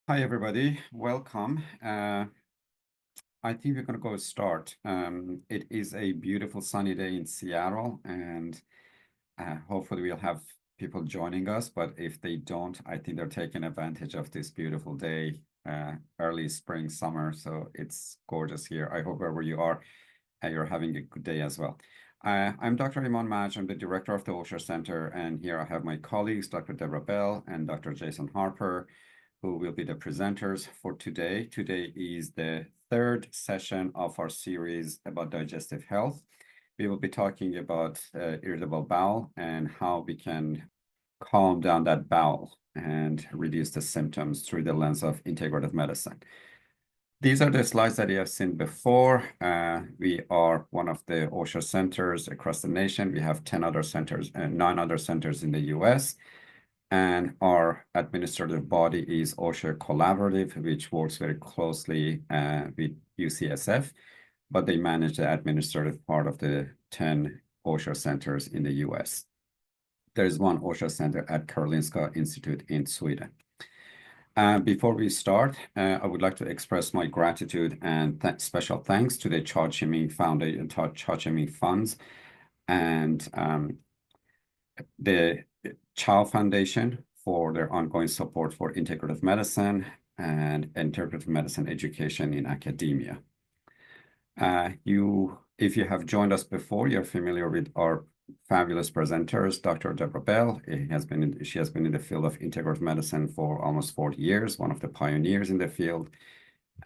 Hi, everybody. Welcome. I think we're going to go start. It is a beautiful sunny day in Seattle, and hopefully we'll have people joining us. But if they don't, I think they're taking advantage of this beautiful day, early spring, summer. So it's gorgeous here. I hope wherever you are, you're having a good day as well. I'm Dr. Iman Maj. I'm the director of the Osher Center, and here I have my colleagues, Dr. Deborah Bell and Dr. Jason Harper, who will be the presenters for today. Today is the third session of our series about digestive health. We will be talking about irritable bowel and how we can calm down that bowel and reduce the symptoms through the lens of integrative medicine. These are the slides that you have seen before. We are one of the OSHA centers across the nation. We have 10 other centers and 9 other centers in the US. And our administrative body is OSHA Collaborative, which works very closely with UCSF, but they manage the administrative part of the 10 OSHA centers in the US. There is one OSHA center at Karolinska Institute in Sweden. Before we start, I would like to express my gratitude and special thanks to the Cha Chiming Foundation, Cha Chiming Funds, and the Chow Foundation for their ongoing support for integrative medicine and integrative medicine education in academia. If you have joined us before, you're familiar with our fabulous presenters. Dr. Deborah Bell she has been in the field of integrative medicine for almost 40 years, one of the pioneers in the field.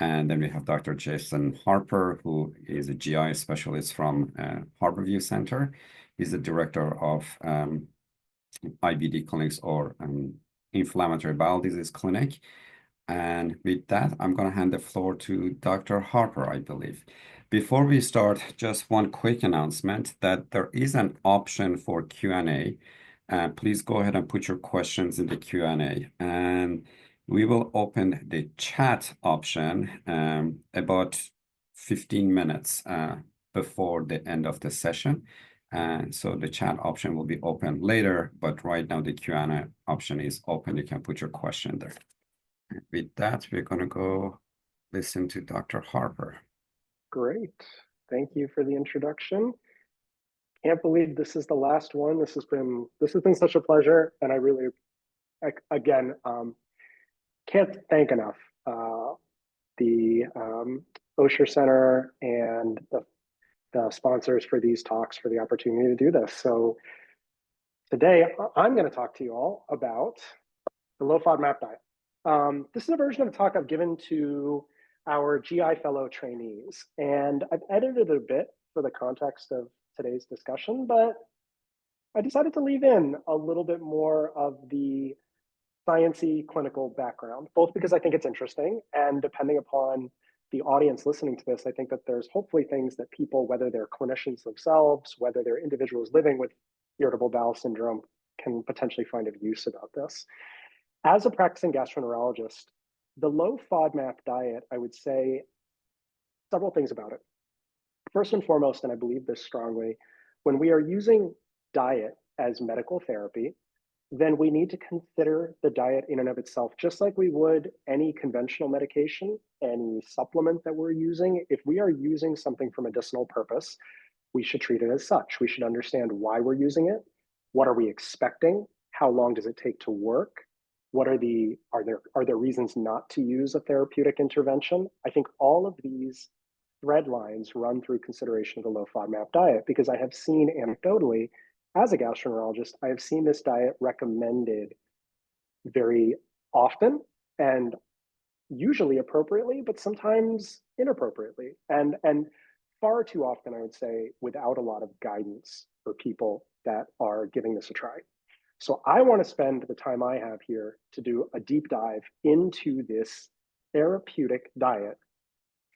And then we have Dr. Jason Harper, who is a GI specialist from Harborview Center. He's the director of IBD clinics or inflammatory bowel disease clinic. And with that, I'm going to hand the floor to Dr. Harper, I believe. Before we start, just one quick announcement that there is an option for Q&A. Please go ahead and put your questions in the Q&A. And we will open the chat option about 15 minutes before the end of the session. So the chat option will be open later, but right now the Q&A option is open. You can put your question there. With that, we're going to go listen to Dr. Harper. Great. Thank you for the introduction. Can't believe this is the last one. This has been such a pleasure, and I really, again, can't thank enough the Osher Center and the sponsors for these talks for the opportunity to do this. So today, I'm going to talk to you all about the low FODMAP diet. This is a version of a talk I've given to our GI fellow trainees, and I've edited it a bit for the context of today's discussion, but I decided to leave in a little bit more of the sciencey clinical background, both because I think it's interesting, and depending upon the audience listening to this, I think that there's hopefully things that people, whether they're clinicians themselves, whether they're individuals living with irritable bowel syndrome, can potentially find of use about this. As a practicing gastroenterologist, the low FODMAP diet, I would say several things about it. First and foremost, and I believe this strongly, when we are using diet as medical therapy, then we need to consider the diet in and of itself, just like we would any conventional medication, any supplement that we're using. If we are using something for medicinal purpose, we should treat it as such. We should understand why we're using it. What are we expecting? How long does it take to work? Are there reasons not to use a therapeutic intervention? I think all of these thread lines run through consideration of the low FODMAP diet, because I have seen anecdotally, as a gastroenterologist, I have seen this diet recommended very often and usually appropriately, but sometimes inappropriately. And far too often, I would say, without a lot of guidance for people that are giving this a try. So I want to spend the time I have here to do a deep dive into this therapeutic diet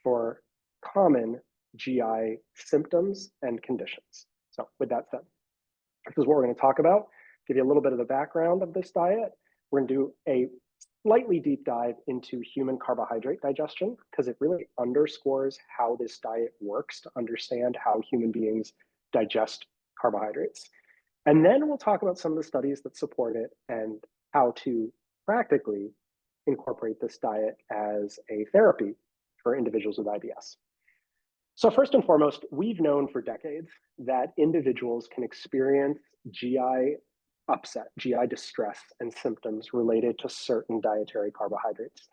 for common GI symptoms and conditions. So with that said, this is what we're going to talk about. Give you a little bit of the background of this diet. We're going to do a slightly deep dive into human carbohydrate digestion, because it really underscores how this diet works to understand how human beings digest carbohydrates. And then we'll talk about some of the studies that support it and how to practically incorporate this diet as a therapy for individuals with IBS. So first and foremost, we've known for decades that individuals can experience GI upset, GI distress, and symptoms related to certain dietary carbohydrates.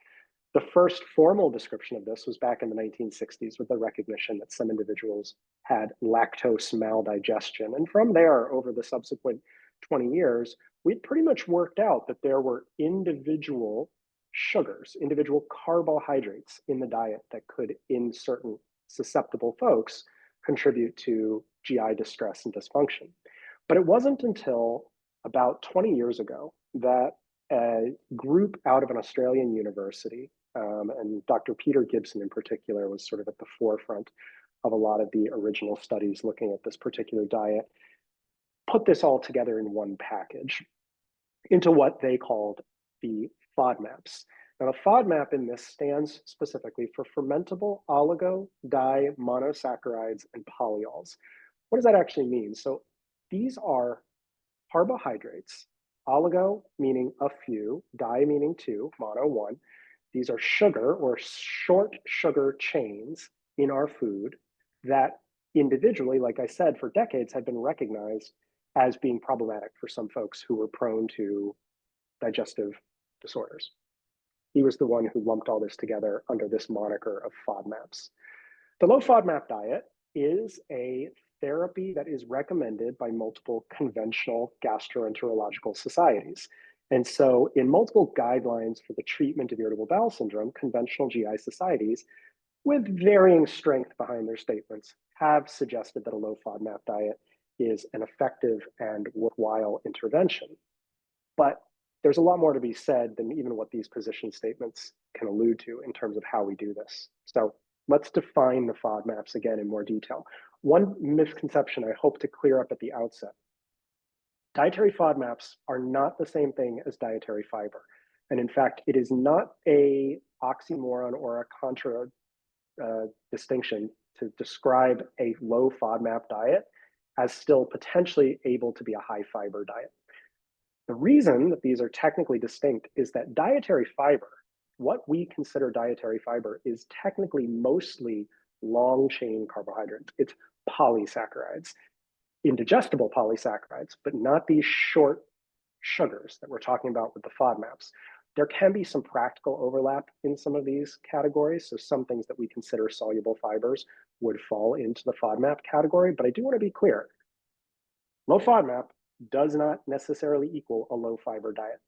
The first formal description of this was back in the 1960s with the recognition that some individuals had lactose maldigestion. And from there, over the subsequent 20 years, we'd pretty much worked out that there were individual sugars, individual carbohydrates in the diet that could, in certain susceptible folks, contribute to GI distress and dysfunction. But it wasn't until about 20 years ago that a group out of an Australian university, and Dr. Peter Gibson in particular was sort of at the forefront of a lot of the original studies looking at this particular diet, put this all together in one package into what they called the FODMAPs. Now, the FODMAP in this stands specifically for fermentable oligo, di, monosaccharides, and polyols. What does that actually mean? So these are carbohydrates, oligo meaning a few, di meaning two, mono one. These are sugar or short sugar chains in our food that individually, like I said, for decades have been recognized as being problematic for some folks who were prone to digestive disorders. He was the one who lumped all this together under this moniker of FODMAPs. The low FODMAP diet is a therapy that is recommended by multiple conventional gastroenterological societies. And so in multiple guidelines for the treatment of irritable bowel syndrome, conventional GI societies, with varying strength behind their statements, have suggested that a low FODMAP diet is an effective and worthwhile intervention. But there's a lot more to be said than even what these position statements can allude to in terms of how we do this. So let's define the FODMAPs again in more detail. One misconception I hope to clear up at the outset. Dietary FODMAPs are not the same thing as dietary fiber. And in fact, it is not a oxymoron or a contra distinction to describe a low FODMAP diet as still potentially able to be a high fiber diet. The reason that these are technically distinct is that dietary fiber, what we consider dietary fiber, is technically mostly long chain carbohydrates. It's polysaccharides, indigestible polysaccharides, but not these short sugars that we're talking about with the FODMAPs. There can be some practical overlap in some of these categories. So some things that we consider soluble fibers would fall into the FODMAP category, but I do want to be clear. Low FODMAP does not necessarily equal a low fiber diet.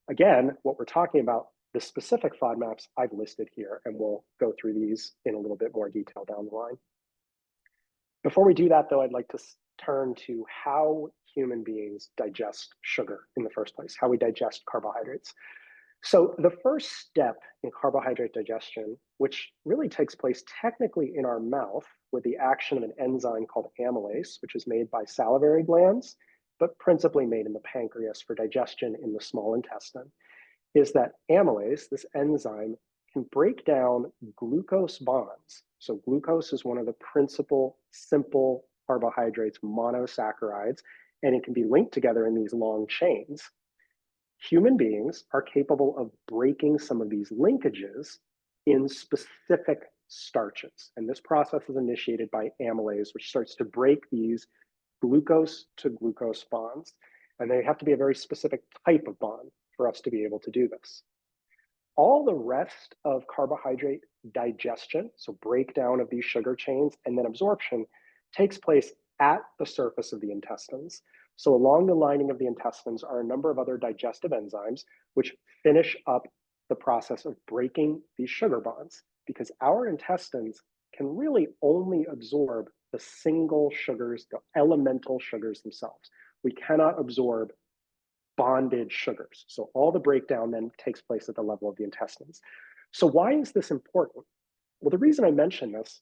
Again, what we're talking about, the specific FODMAPs I've listed here, and we'll go through these in a little bit more detail down the line. Before we do that, though, I'd like to turn to how human beings digest sugar in the first place, how we digest carbohydrates. So the first step in carbohydrate digestion, which really takes place technically in our mouth with the action of an enzyme called amylase, which is made by salivary glands, but principally made in the pancreas for digestion in the small intestine, is that amylase, this enzyme, can break down glucose bonds. So glucose is one of the principal simple carbohydrates, monosaccharides, and it can be linked together in these long chains. Human beings are capable of breaking some of these linkages in specific starches. And this process is initiated by amylase, which starts to break these glucose to glucose bonds. And they have to be a very specific type of bond for us to be able to do this. All the rest of carbohydrate digestion, so breakdown of these sugar chains and then absorption, takes place at the surface of the intestines. So along the lining of the intestines are a number of other digestive enzymes which finish up the process of breaking these sugar bonds, because our intestines can really only absorb the single sugars, the elemental sugars themselves. We cannot absorb bonded sugars. So all the breakdown then takes place at the level of the intestines. So why is this important? Well, the reason I mention this,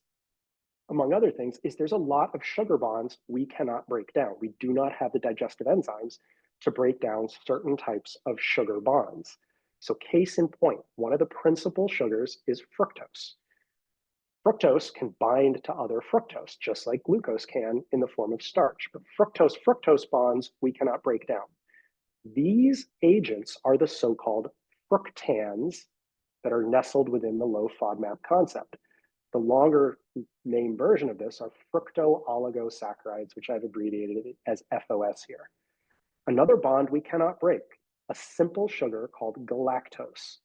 among other things, is there's a lot of sugar bonds we cannot break down. We do not have the digestive enzymes to break down certain types of sugar bonds. So case in point, one of the principal sugars is fructose. Fructose can bind to other fructose, just like glucose can in the form of starch. But fructose bonds we cannot break down. These agents are the so-called fructans that are nestled within the low FODMAP concept. The longer name version of this are fructooligosaccharides, which I've abbreviated as FOS here. Another bond we cannot break, a simple sugar called galactose.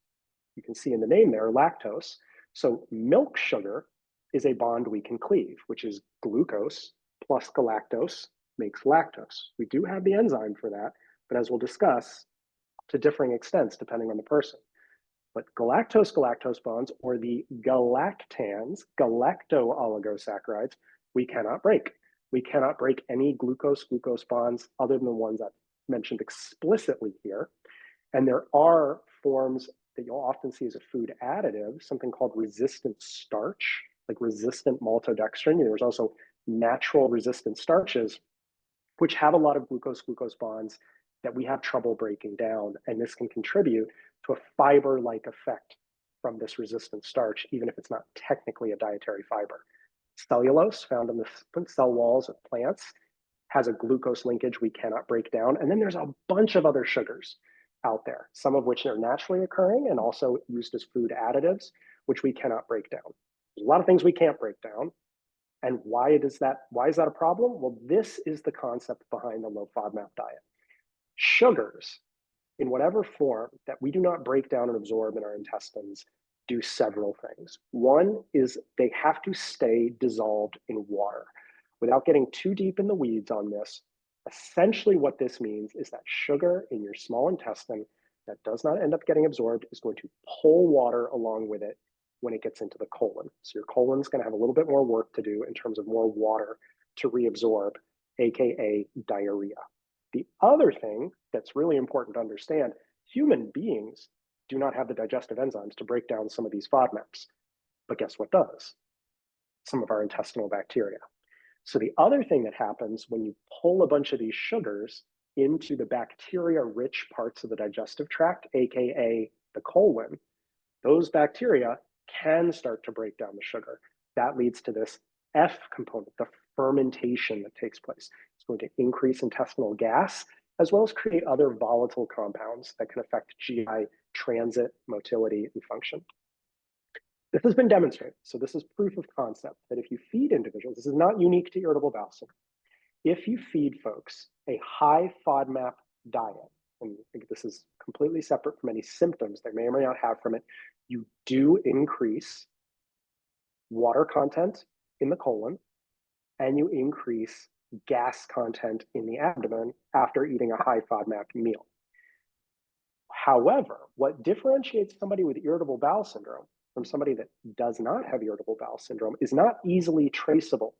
You can see in the name there, lactose. So milk sugar is a bond we can cleave, which is glucose plus galactose makes lactose. We do have the enzyme for that, but as we'll discuss, to differing extents depending on the person. But galactose-galactose bonds, or the galactans, galacto-oligosaccharides, we cannot break. We cannot break any glucose-glucose bonds other than the ones I've mentioned explicitly here. And there are forms that you'll often see as a food additive, something called resistant starch, like resistant maltodextrin. There's also natural resistant starches, which have a lot of glucose-glucose bonds that we have trouble breaking down. And this can contribute to a fiber-like effect from this resistant starch, even if it's not technically a dietary fiber. Cellulose, found in the cell walls of plants, has a glucose linkage we cannot break down. And then there's a bunch of other sugars out there, some of which are naturally occurring and also used as food additives, which we cannot break down. There's a lot of things we can't break down. And why is that a problem? Well, this is the concept behind the low FODMAP diet. Sugars, in whatever form that we do not break down and absorb in our intestines, do several things. One is they have to stay dissolved in water. Without getting too deep in the weeds on this, essentially what this means is that sugar in your small intestine that does not end up getting absorbed is going to pull water along with it when it gets into the colon. So your colon is going to have a little bit more work to do in terms of more water to reabsorb, AKA diarrhea. The other thing that's really important to understand, human beings do not have the digestive enzymes to break down some of these FODMAPs. But guess what does? Some of our intestinal bacteria. So the other thing that happens when you pull a bunch of these sugars into the bacteria-rich parts of the digestive tract, AKA the colon, those bacteria can start to break down the sugar. That leads to this F component, the fermentation that takes place. It's going to increase intestinal gas, as well as create other volatile compounds that can affect GI transit, motility, and function. This has been demonstrated. So this is proof of concept that if you feed individuals, this is not unique to irritable bowel syndrome. If you feed folks a high FODMAP diet, and I think this is completely separate from any symptoms they may or may not have from it, you do increase water content in the colon, and you increase gas content in the abdomen after eating a high FODMAP meal. However, what differentiates somebody with irritable bowel syndrome from somebody that does not have irritable bowel syndrome is not easily traceable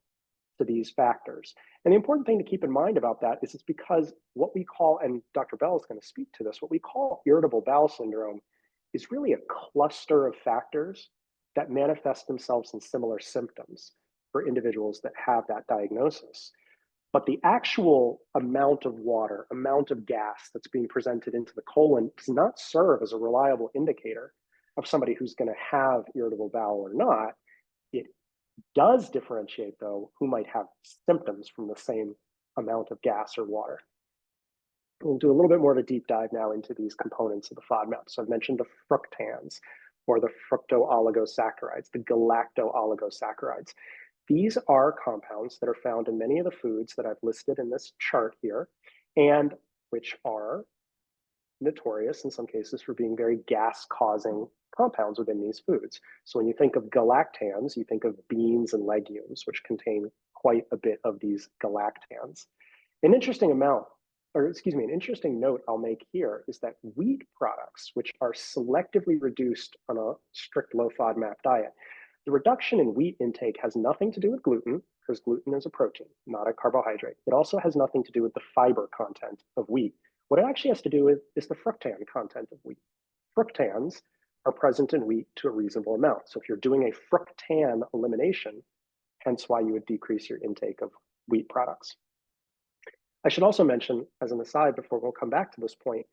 to these factors. And the important thing to keep in mind about that is it's because what we call, and Dr. Bell is going to speak to this, what we call irritable bowel syndrome is really a cluster of factors that manifest themselves in similar symptoms for individuals that have that diagnosis. But the actual amount of water, amount of gas that's being presented into the colon does not serve as a reliable indicator of somebody who's going to have irritable bowel or not. It does differentiate, though, who might have symptoms from the same amount of gas or water. We'll do a little bit more of a deep dive now into these components of the FODMAP. So I've mentioned the fructans, or the fructooligosaccharides, the galacto-oligosaccharides. These are compounds that are found in many of the foods that I've listed in this chart here, and which are notorious in some cases for being very gas-causing compounds within these foods. So when you think of galactans, you think of beans and legumes, which contain quite a bit of these galactans. An interesting note I'll make here is that wheat products, which are selectively reduced on a strict low FODMAP diet, the reduction in wheat intake has nothing to do with gluten, because gluten is a protein, not a carbohydrate. It also has nothing to do with the fiber content of wheat. What it actually has to do with is the fructan content of wheat. Fructans are present in wheat to a reasonable amount. So if you're doing a fructan elimination, hence why you would decrease your intake of wheat products. I should also mention, as an aside, before we'll come back to this point,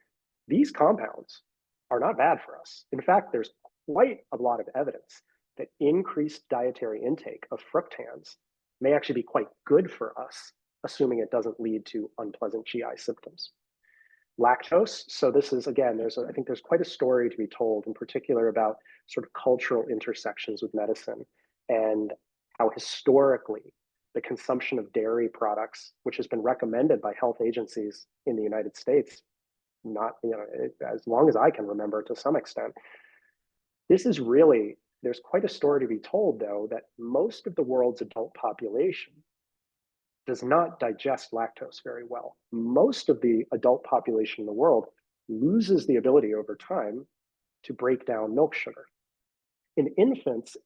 these compounds are not bad for us. In fact, there's quite a lot of evidence that increased dietary intake of fructans may actually be quite good for us, assuming it doesn't lead to unpleasant GI symptoms. lactose. So this is, again, I think there's quite a story to be told, in particular about sort of cultural intersections with medicine and how historically the consumption of dairy products, which has been recommended by health agencies in the United States, not, as long as I can remember to some extent. This is really, there's quite a story to be told, though, that most of the world's adult population does not digest lactose very well. Most of the adult population in the world loses the ability over time to break down milk sugar. In infants,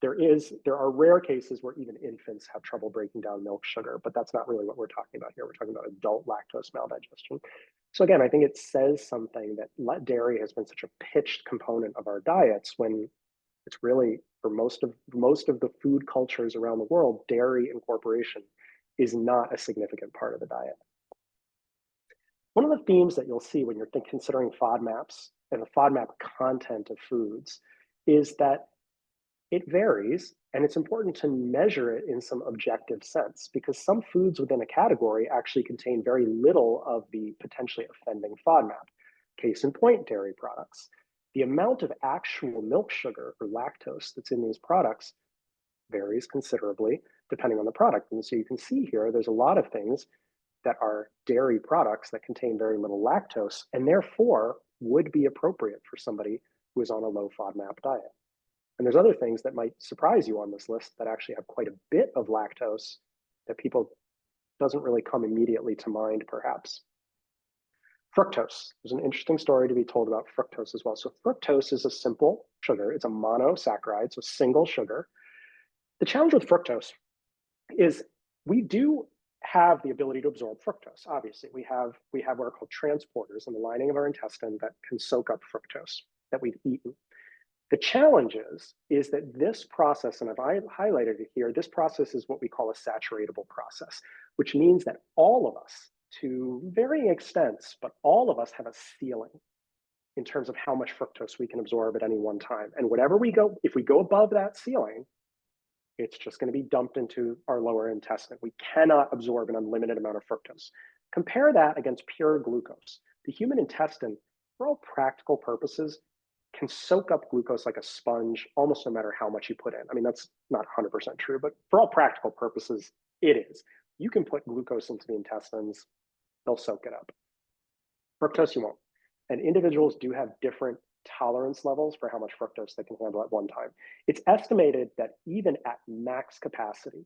there are rare cases where even infants have trouble breaking down milk sugar, but that's not really what we're talking about here. We're talking about adult lactose maldigestion. So again, I think it says something that dairy has been such a pitched component of our diets, when it's really, for most of the food cultures around the world, dairy incorporation is not a significant part of the diet. One of the themes that you'll see when you're considering FODMAPs and the FODMAP content of foods is that it varies, and it's important to measure it in some objective sense, because some foods within a category actually contain very little of the potentially offending FODMAP. Case in point, dairy products. The amount of actual milk sugar or lactose that's in these products varies considerably depending on the product. And so you can see here, there's a lot of things that are dairy products that contain very little lactose, and therefore would be appropriate for somebody who is on a low FODMAP diet. And there's other things that might surprise you on this list that actually have quite a bit of lactose that people doesn't really come immediately to mind, perhaps. Fructose. There's an interesting story to be told about fructose as well. So fructose is a simple sugar. It's a monosaccharide, so single sugar. The challenge with fructose is we do have the ability to absorb fructose. Obviously, we have what are called transporters in the lining of our intestine that can soak up fructose that we've eaten. The challenge is that this process, and I've highlighted it here, this process is what we call a saturatable process, which means that all of us, to varying extents, but all of us have a ceiling in terms of how much fructose we can absorb at any one time. And if we go above that ceiling, it's just going to be dumped into our lower intestine. We cannot absorb an unlimited amount of fructose. Compare that against pure glucose. The human intestine, for all practical purposes, can soak up glucose like a sponge almost no matter how much you put in. I mean, that's not 100% true, but for all practical purposes, it is. You can put glucose into the intestines, they'll soak it up. Fructose, you won't. And individuals do have different tolerance levels for how much fructose they can handle at one time. It's estimated that even at max capacity,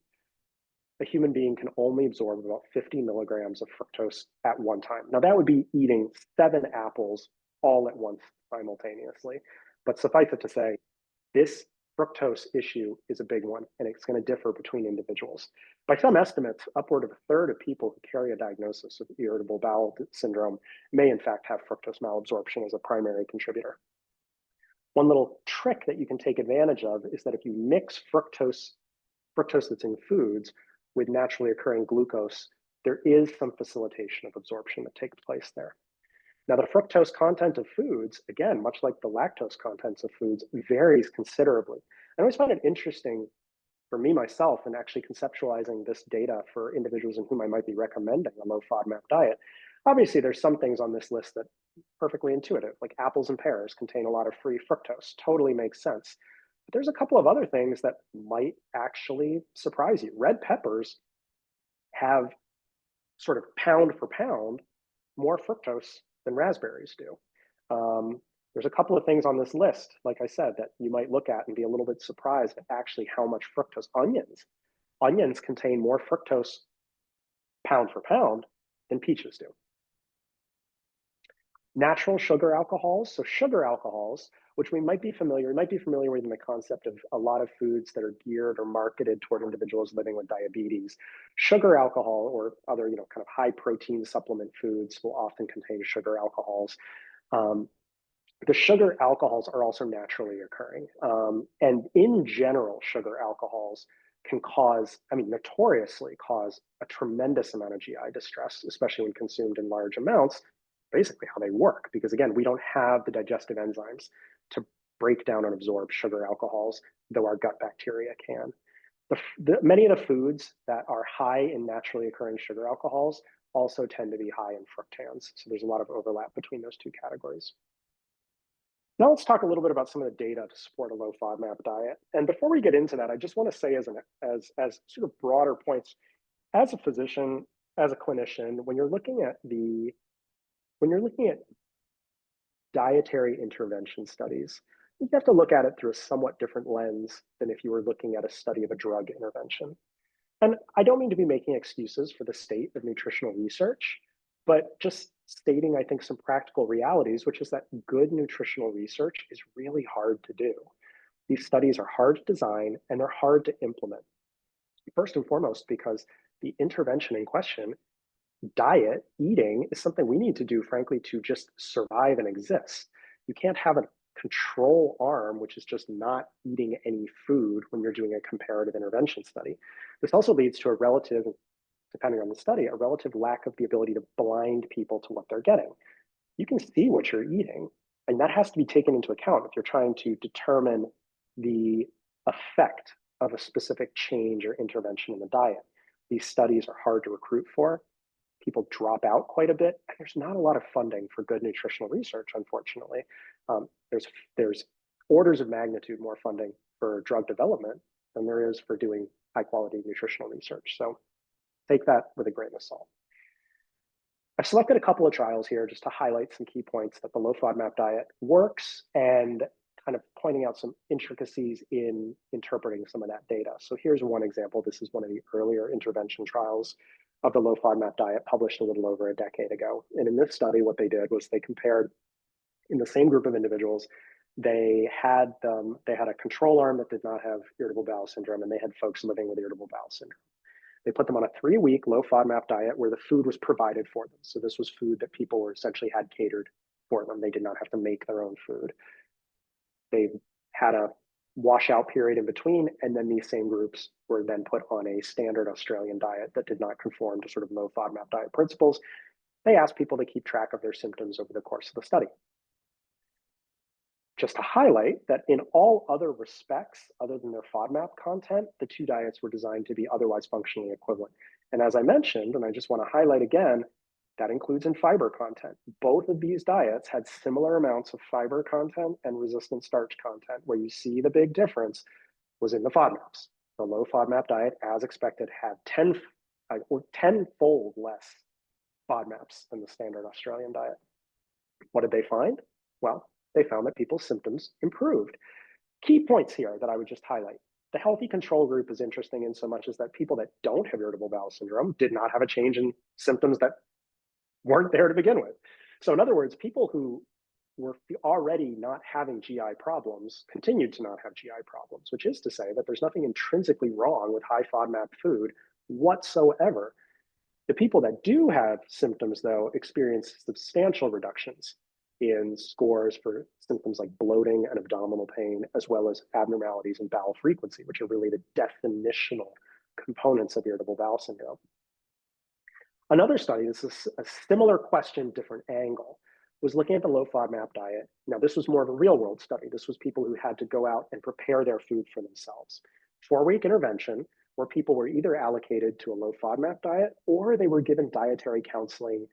a human being can only absorb about 50 milligrams of fructose at one time. Now, that would be eating 7 apples all at once simultaneously. But suffice it to say, this fructose issue is a big one, and it's going to differ between individuals. By some estimates, upward of a third of people who carry a diagnosis of irritable bowel syndrome may in fact have fructose malabsorption as a primary contributor. One little trick that you can take advantage of is that if you mix fructose that's in foods with naturally occurring glucose, there is some facilitation of absorption that takes place there. Now, the fructose content of foods, again, much like the lactose contents of foods, varies considerably. I always find it interesting for me myself in actually conceptualizing this data for individuals in whom I might be recommending a low FODMAP diet. Obviously, there's some things on this list that are perfectly intuitive, like apples and pears contain a lot of free fructose. Totally makes sense. But there's a couple of other things that might actually surprise you. Red peppers have, sort of pound for pound, more fructose than raspberries do. There's a couple of things on this list, like I said, that you might look at and be a little bit surprised at actually how much fructose. Onions contain more fructose pound for pound than peaches do. Natural sugar alcohols. So sugar alcohols, which we might be familiar with in the concept of a lot of foods that are geared or marketed toward individuals living with diabetes. Sugar alcohol or other, kind of high protein supplement foods will often contain sugar alcohols. The sugar alcohols are also naturally occurring. And in general, sugar alcohols can notoriously cause a tremendous amount of GI distress, especially when consumed in large amounts. Basically how they work, because again, we don't have the digestive enzymes to break down and absorb sugar alcohols, though our gut bacteria can. Many of the foods that are high in naturally occurring sugar alcohols also tend to be high in fructans. So there's a lot of overlap between those two categories. Now let's talk a little bit about some of the data to support a low FODMAP diet. And before we get into that, I just want to say as sort of broader points, as a physician, as a clinician, when you're looking at dietary intervention studies, you have to look at it through a somewhat different lens than if you were looking at a study of a drug intervention. And I don't mean to be making excuses for the state of nutritional research, but just stating, I think, some practical realities, which is that good nutritional research is really hard to do. These studies are hard to design and they're hard to implement. First and foremost, because the intervention in question, diet, eating, is something we need to do, frankly, to just survive and exist. You can't have a control arm, which is just not eating any food when you're doing a comparative intervention study. This also leads to a relative, depending on the study, a relative lack of the ability to blind people to what they're getting. You can see what you're eating, and that has to be taken into account if you're trying to determine the effect of a specific change or intervention in the diet. These studies are hard to recruit for. People drop out quite a bit, and there's not a lot of funding for good nutritional research, unfortunately. There's orders of magnitude more funding for drug development than there is for doing high quality nutritional research. So take that with a grain of salt. I've selected a couple of trials here just to highlight some key points that the low FODMAP diet works and kind of pointing out some intricacies in interpreting some of that data. So here's one example. This is one of the earlier intervention trials of the low FODMAP diet published a little over a decade ago. And in this study, what they did was they compared in the same group of individuals, they had a control arm that did not have irritable bowel syndrome, and they had folks living with irritable bowel syndrome. They put them on a 3-week low FODMAP diet where the food was provided for them. So this was food that people were essentially had catered for them. They did not have to make their own food. They had a washout period in between, and then these same groups were then put on a standard Australian diet that did not conform to sort of low FODMAP diet principles. They asked people to keep track of their symptoms over the course of the study. Just to highlight that in all other respects, other than their FODMAP content, the two diets were designed to be otherwise functionally equivalent. And as I mentioned, and I just want to highlight again, that includes in fiber content. Both of these diets had similar amounts of fiber content and resistant starch content. Where you see the big difference was in the FODMAPs. The low FODMAP diet, as expected, had 10-fold less FODMAPs than the standard Australian diet. What did they find? Well, they found that people's symptoms improved. Key points here that I would just highlight. The healthy control group is interesting in so much as that people that don't have irritable bowel syndrome did not have a change in symptoms that weren't there to begin with. So in other words, people who were already not having GI problems continued to not have GI problems, which is to say that there's nothing intrinsically wrong with high FODMAP food whatsoever. The people that do have symptoms, though, experience substantial reductions in scores for symptoms like bloating and abdominal pain, as well as abnormalities in bowel frequency, which are really the definitional components of irritable bowel syndrome. Another study, this is a similar question, different angle, was looking at the low FODMAP diet. Now, this was more of a real world study. This was people who had to go out and prepare their food for themselves. 4-week intervention where people were either allocated to a low FODMAP diet or they were given dietary counseling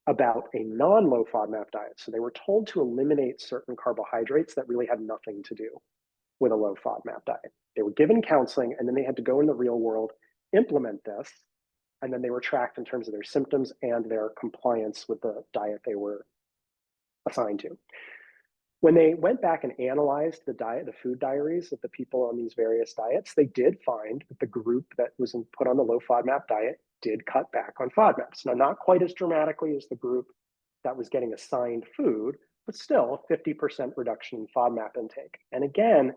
about a non-low FODMAP diet. So they were told to eliminate certain carbohydrates that really had nothing to do with a low FODMAP diet. They were given counseling, and then they had to go in the real world, implement this, and then they were tracked in terms of their symptoms and their compliance with the diet they were assigned to. When they went back and analyzed the food diaries of the people on these various diets, they did find that the group that was put on the low FODMAP diet did cut back on FODMAPs. Now, not quite as dramatically as the group that was getting assigned food, but still a 50% reduction in FODMAP intake. And again,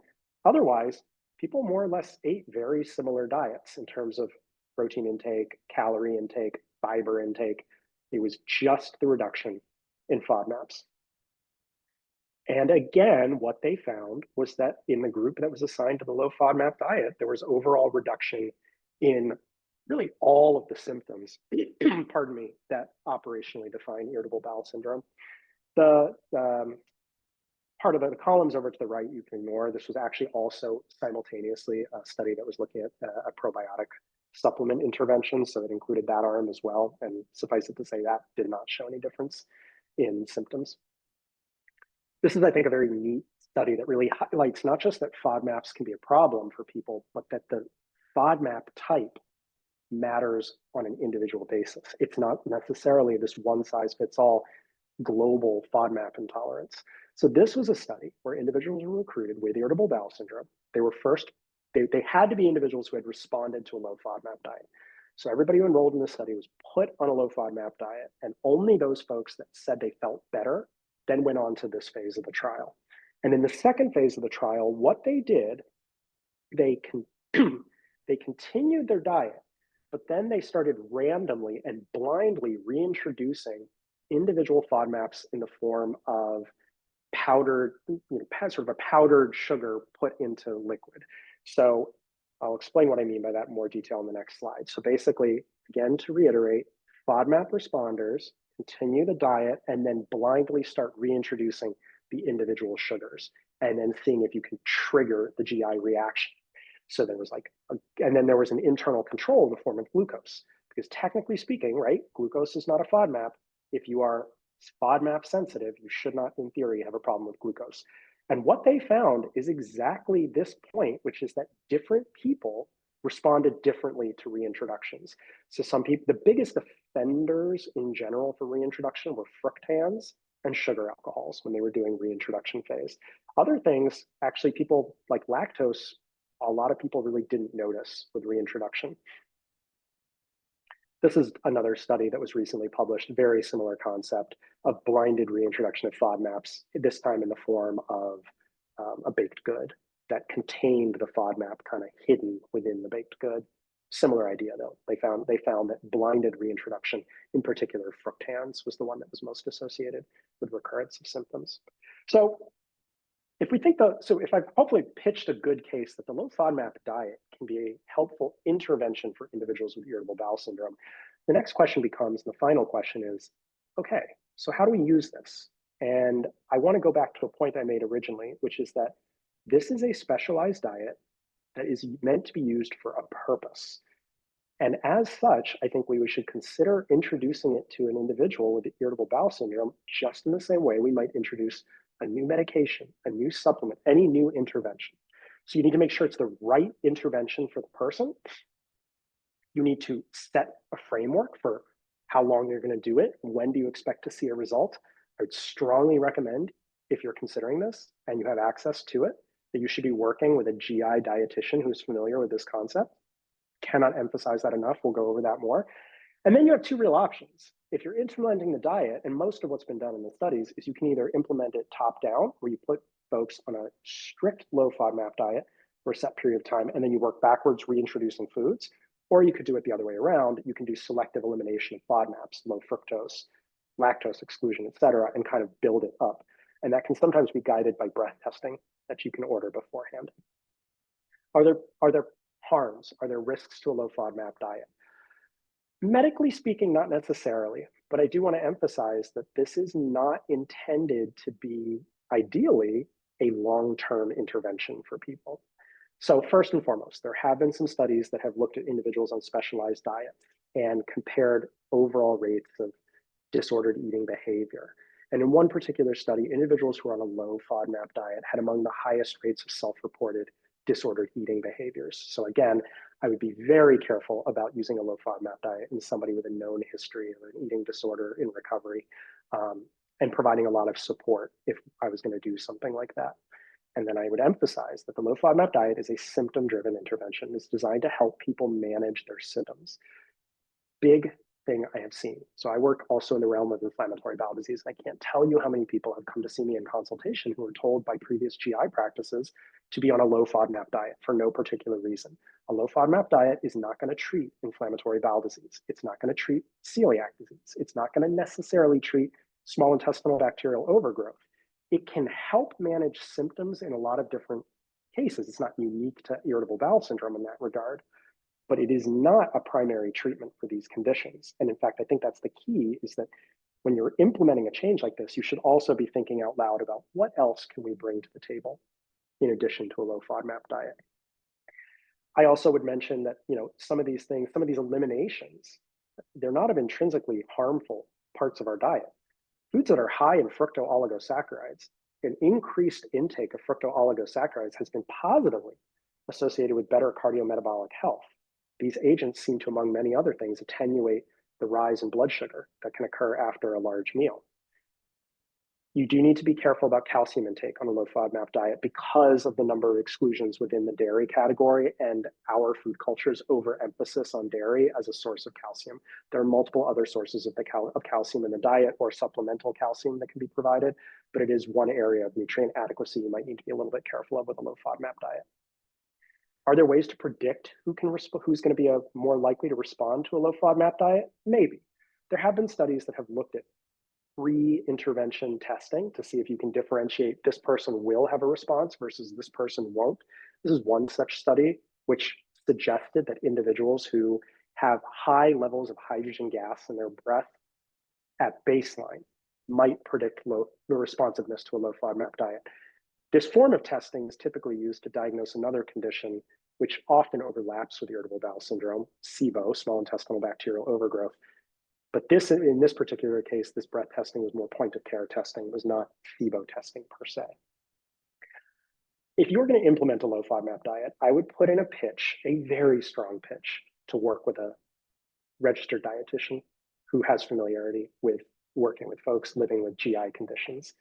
otherwise, people more or less ate very similar diets in terms of protein intake, calorie intake, fiber intake. It was just the reduction in FODMAPs. And again, what they found was that in the group that was assigned to the low FODMAP diet, there was overall reduction in really all of the symptoms, pardon me, that operationally define irritable bowel syndrome. The part of the columns over to the right, you can ignore. This was actually also simultaneously a study that was looking at a probiotic supplement intervention, so it included that arm as well. And suffice it to say, that did not show any difference in symptoms. This is, I think, a very neat study that really highlights not just that FODMAPs can be a problem for people, but that the FODMAP type matters on an individual basis. It's not necessarily this one-size-fits-all global FODMAP intolerance. So this was a study where individuals were recruited with irritable bowel syndrome. They were first, they had to be individuals who had responded to a low FODMAP diet. So everybody who enrolled in the study was put on a low FODMAP diet, and only those folks that said they felt better then went on to this phase of the trial. And in the second phase of the trial, what they did, they continued their diet, but then they started randomly and blindly reintroducing individual FODMAPs in the form of powdered, sort of a powdered sugar put into liquid. So I'll explain what I mean by that in more detail in the next slide. So basically, again, to reiterate, FODMAP responders continue the diet and then blindly start reintroducing the individual sugars and then seeing if you can trigger the GI reaction. So there was and then there was an internal control in the form of glucose, because technically speaking, right, glucose is not a FODMAP. If you are FODMAP sensitive, you should not, in theory, have a problem with glucose. And what they found is exactly this point, which is that different people responded differently to reintroductions. So some people, the biggest offenders in general for reintroduction were fructans and sugar alcohols when they were doing reintroduction phase. Other things, actually, people like lactose, a lot of people really didn't notice with reintroduction. This is another study that was recently published, very similar concept of blinded reintroduction of FODMAPs, this time in the form of a baked good that contained the FODMAP kind of hidden within the baked good. Similar idea though. They found that blinded reintroduction, in particular fructans, was the one that was most associated with recurrence of symptoms. So if we think if I've hopefully pitched a good case that the low FODMAP diet can be a helpful intervention for individuals with irritable bowel syndrome, the next question becomes, and the final question is, okay, so how do we use this? And I want to go back to a point I made originally, which is that this is a specialized diet that is meant to be used for a purpose. And as such, I think we should consider introducing it to an individual with irritable bowel syndrome just in the same way we might introduce a new medication, a new supplement, any new intervention. So you need to make sure it's the right intervention for the person. You need to set a framework for how long you're going to do it. When do you expect to see a result? I would strongly recommend, if you're considering this and you have access to it, that you should be working with a GI dietitian who's familiar with this concept. Cannot emphasize that enough. We'll go over that more. And then you have two real options. If you're implementing the diet, and most of what's been done in the studies is you can either implement it top down, where you put folks on a strict low FODMAP diet for a set period of time, and then you work backwards reintroducing foods, or you could do it the other way around. You can do selective elimination of FODMAPs, low fructose, lactose exclusion, et cetera, and kind of build it up. And that can sometimes be guided by breath testing that you can order beforehand. Are there harms? Are there risks to a low FODMAP diet? Medically speaking, not necessarily, but I do want to emphasize that this is not intended to be, ideally, a long-term intervention for people. So first and foremost, there have been some studies that have looked at individuals on specialized diets and compared overall rates of disordered eating behavior. And in one particular study, individuals who are on a low FODMAP diet had among the highest rates of self-reported disordered eating behaviors. So again, I would be very careful about using a low FODMAP diet in somebody with a known history of an eating disorder in recovery, and providing a lot of support if I was going to do something like that. And then I would emphasize that the low FODMAP diet is a symptom-driven intervention. It's designed to help people manage their symptoms. Big thing I have seen. So I work also in the realm of inflammatory bowel disease. I can't tell you how many people have come to see me in consultation who were told by previous GI practices to be on a low FODMAP diet for no particular reason. A low FODMAP diet is not going to treat inflammatory bowel disease. It's not going to treat celiac disease. It's not going to necessarily treat small intestinal bacterial overgrowth. It can help manage symptoms in a lot of different cases. It's not unique to irritable bowel syndrome in that regard, but it is not a primary treatment for these conditions. And in fact, I think that's the key, is that when you're implementing a change like this, you should also be thinking out loud about what else can we bring to the table in addition to a low FODMAP diet. I also would mention that, some of these things, some of these eliminations, they're not of intrinsically harmful parts of our diet. Foods that are high in fructooligosaccharides, an increased intake of fructooligosaccharides has been positively associated with better cardiometabolic health. These agents seem to, among many other things, attenuate the rise in blood sugar that can occur after a large meal. You do need to be careful about calcium intake on a low FODMAP diet because of the number of exclusions within the dairy category and our food culture's overemphasis on dairy as a source of calcium. There are multiple other sources of calcium in the diet or supplemental calcium that can be provided, but it is one area of nutrient adequacy you might need to be a little bit careful of with a low FODMAP diet. Are there ways to predict who's going to be more likely to respond to a low FODMAP diet? Maybe. There have been studies that have looked at pre-intervention testing to see if you can differentiate this person will have a response versus this person won't. This is one such study which suggested that individuals who have high levels of hydrogen gas in their breath at baseline might predict the responsiveness to a low FODMAP diet. This form of testing is typically used to diagnose another condition which often overlaps with irritable bowel syndrome, SIBO, small intestinal bacterial overgrowth. But in this particular case, this breath testing was more point of care testing, it was not SIBO testing per se. If you were going to implement a low FODMAP diet, I would put in a pitch, a very strong pitch, to work with a registered dietitian who has familiarity with working with folks living with GI conditions.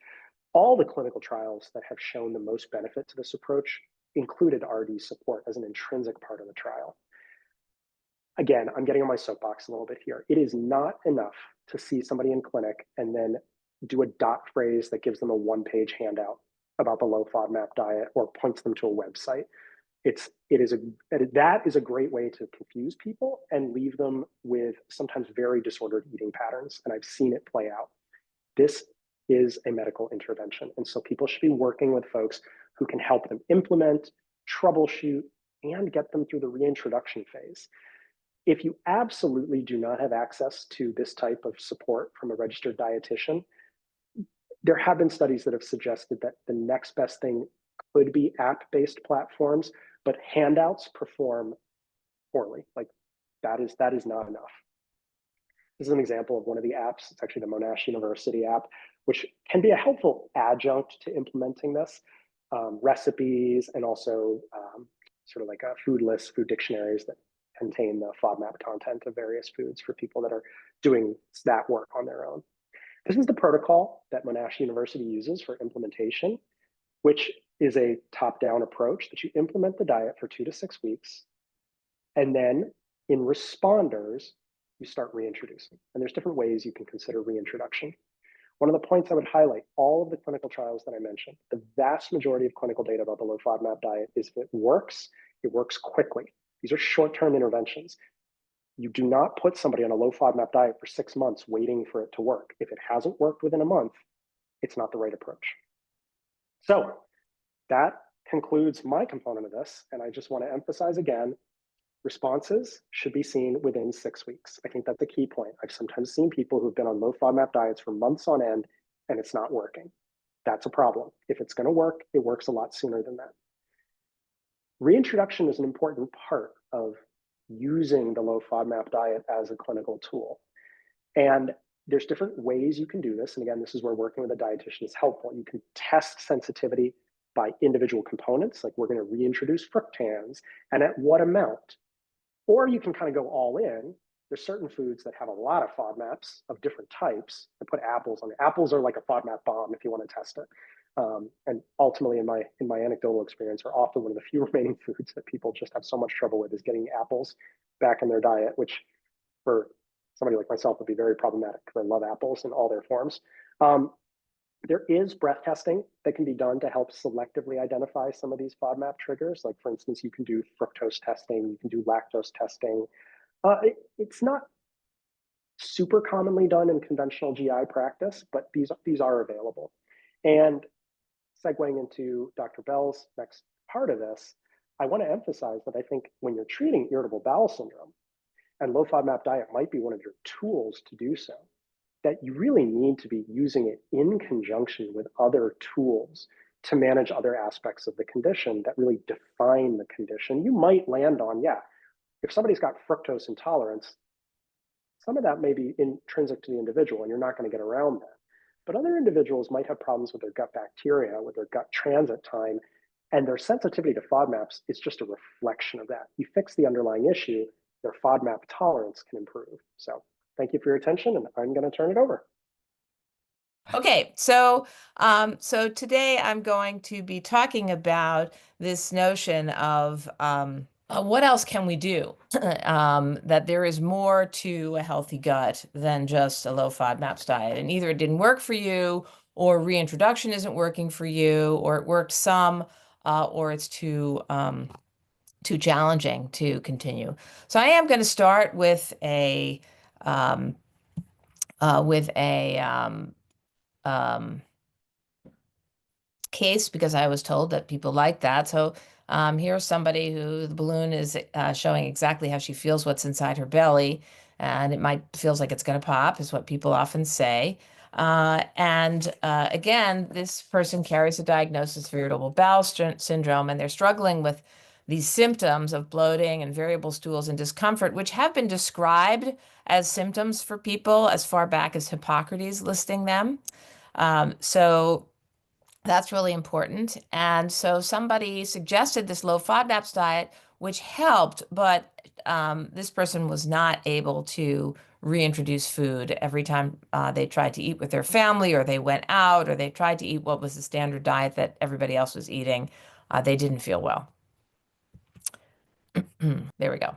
All the clinical trials that have shown the most benefit to this approach included RD support as an intrinsic part of the trial. Again, I'm getting on my soapbox a little bit here. It is not enough to see somebody in clinic and then do a dot phrase that gives them a one-page handout about the low FODMAP diet or points them to a website. That is a great way to confuse people and leave them with sometimes very disordered eating patterns. And I've seen it play out. This is a medical intervention. And so people should be working with folks who can help them implement, troubleshoot, and get them through the reintroduction phase. If you absolutely do not have access to this type of support from a registered dietitian, there have been studies that have suggested that the next best thing could be app-based platforms, but handouts perform poorly. Like that is not enough. This is an example of one of the apps. It's actually the Monash University app, which can be a helpful adjunct to implementing this. Recipes and also sort of like a food list, food dictionaries that contain the FODMAP content of various foods for people that are doing that work on their own. This is the protocol that Monash University uses for implementation, which is a top-down approach that you implement the diet for 2 to 6 weeks. And then in responders, you start reintroducing. And there's different ways you can consider reintroduction. One of the points I would highlight, all of the clinical trials that I mentioned, the vast majority of clinical data about the low FODMAP diet is if it works quickly. These are short-term interventions. You do not put somebody on a low FODMAP diet for 6 months waiting for it to work. If it hasn't worked within a month, it's not the right approach. So that concludes my component of this. And I just want to emphasize again, responses should be seen within 6 weeks. I think that's a key point. I've sometimes seen people who've been on low FODMAP diets for months on end, and it's not working. That's a problem. If it's going to work, it works a lot sooner than that. Reintroduction is an important part of using the low FODMAP diet as a clinical tool. And there's different ways you can do this. And again, this is where working with a dietitian is helpful. You can test sensitivity by individual components, like we're going to reintroduce fructans and at what amount. Or you can kind of go all in. There's certain foods that have a lot of FODMAPs of different types and put apples on it. Apples are like a FODMAP bomb if you want to test it. And ultimately, in my anecdotal experience, are often one of the few remaining foods that people just have so much trouble with is getting apples back in their diet, which for somebody like myself would be very problematic because I love apples in all their forms. There is breath testing that can be done to help selectively identify some of these FODMAP triggers. Like for instance, you can do fructose testing, you can do lactose testing. It's not super commonly done in conventional GI practice, but these are available. And segueing into Dr. Bell's next part of this, I want to emphasize that I think when you're treating irritable bowel syndrome, and low FODMAP diet might be one of your tools to do so, that you really need to be using it in conjunction with other tools to manage other aspects of the condition that really define the condition. You might land on, yeah, if somebody's got fructose intolerance, some of that may be intrinsic to the individual and you're not going to get around that. But other individuals might have problems with their gut bacteria, with their gut transit time, and their sensitivity to FODMAPs is just a reflection of that. You fix the underlying issue, their FODMAP tolerance can improve. So thank you for your attention, and I'm going to turn it over. Okay, so today I'm going to be talking about this notion of what else can we do? That there is more to a healthy gut than just a low FODMAPs diet, and either it didn't work for you, or reintroduction isn't working for you, or it worked some, or it's too challenging to continue. So I am going to start with a um, with a case, because I was told that people like that. So here's somebody who the balloon is showing exactly how she feels, what's inside her belly, and it might feels like it's going to pop, is what people often say. Again, this person carries a diagnosis of irritable bowel syndrome, and they're struggling with these symptoms of bloating and variable stools and discomfort, which have been described as symptoms for people as far back as Hippocrates listing them. So that's really important. And so somebody suggested this low FODMAPs diet, which helped, but this person was not able to reintroduce food every time they tried to eat with their family, or they went out, or they tried to eat what was the standard diet that everybody else was eating. They didn't feel well. There we go.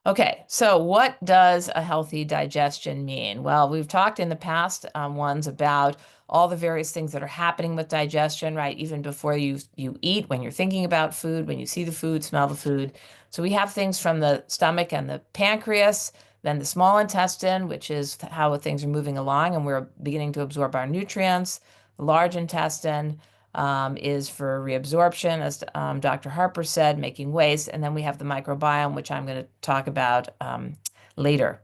Okay, so what does a healthy digestion mean? Well, we've talked in the past ones about all the various things that are happening with digestion, right? Even before you eat, when you're thinking about food, when you see the food, smell the food. So we have things from the stomach and the pancreas, then the small intestine, which is how things are moving along, and we're beginning to absorb our nutrients. The large intestine, is for reabsorption, as Dr. Harper said, making waste. And then we have the microbiome, which I'm going to talk about later.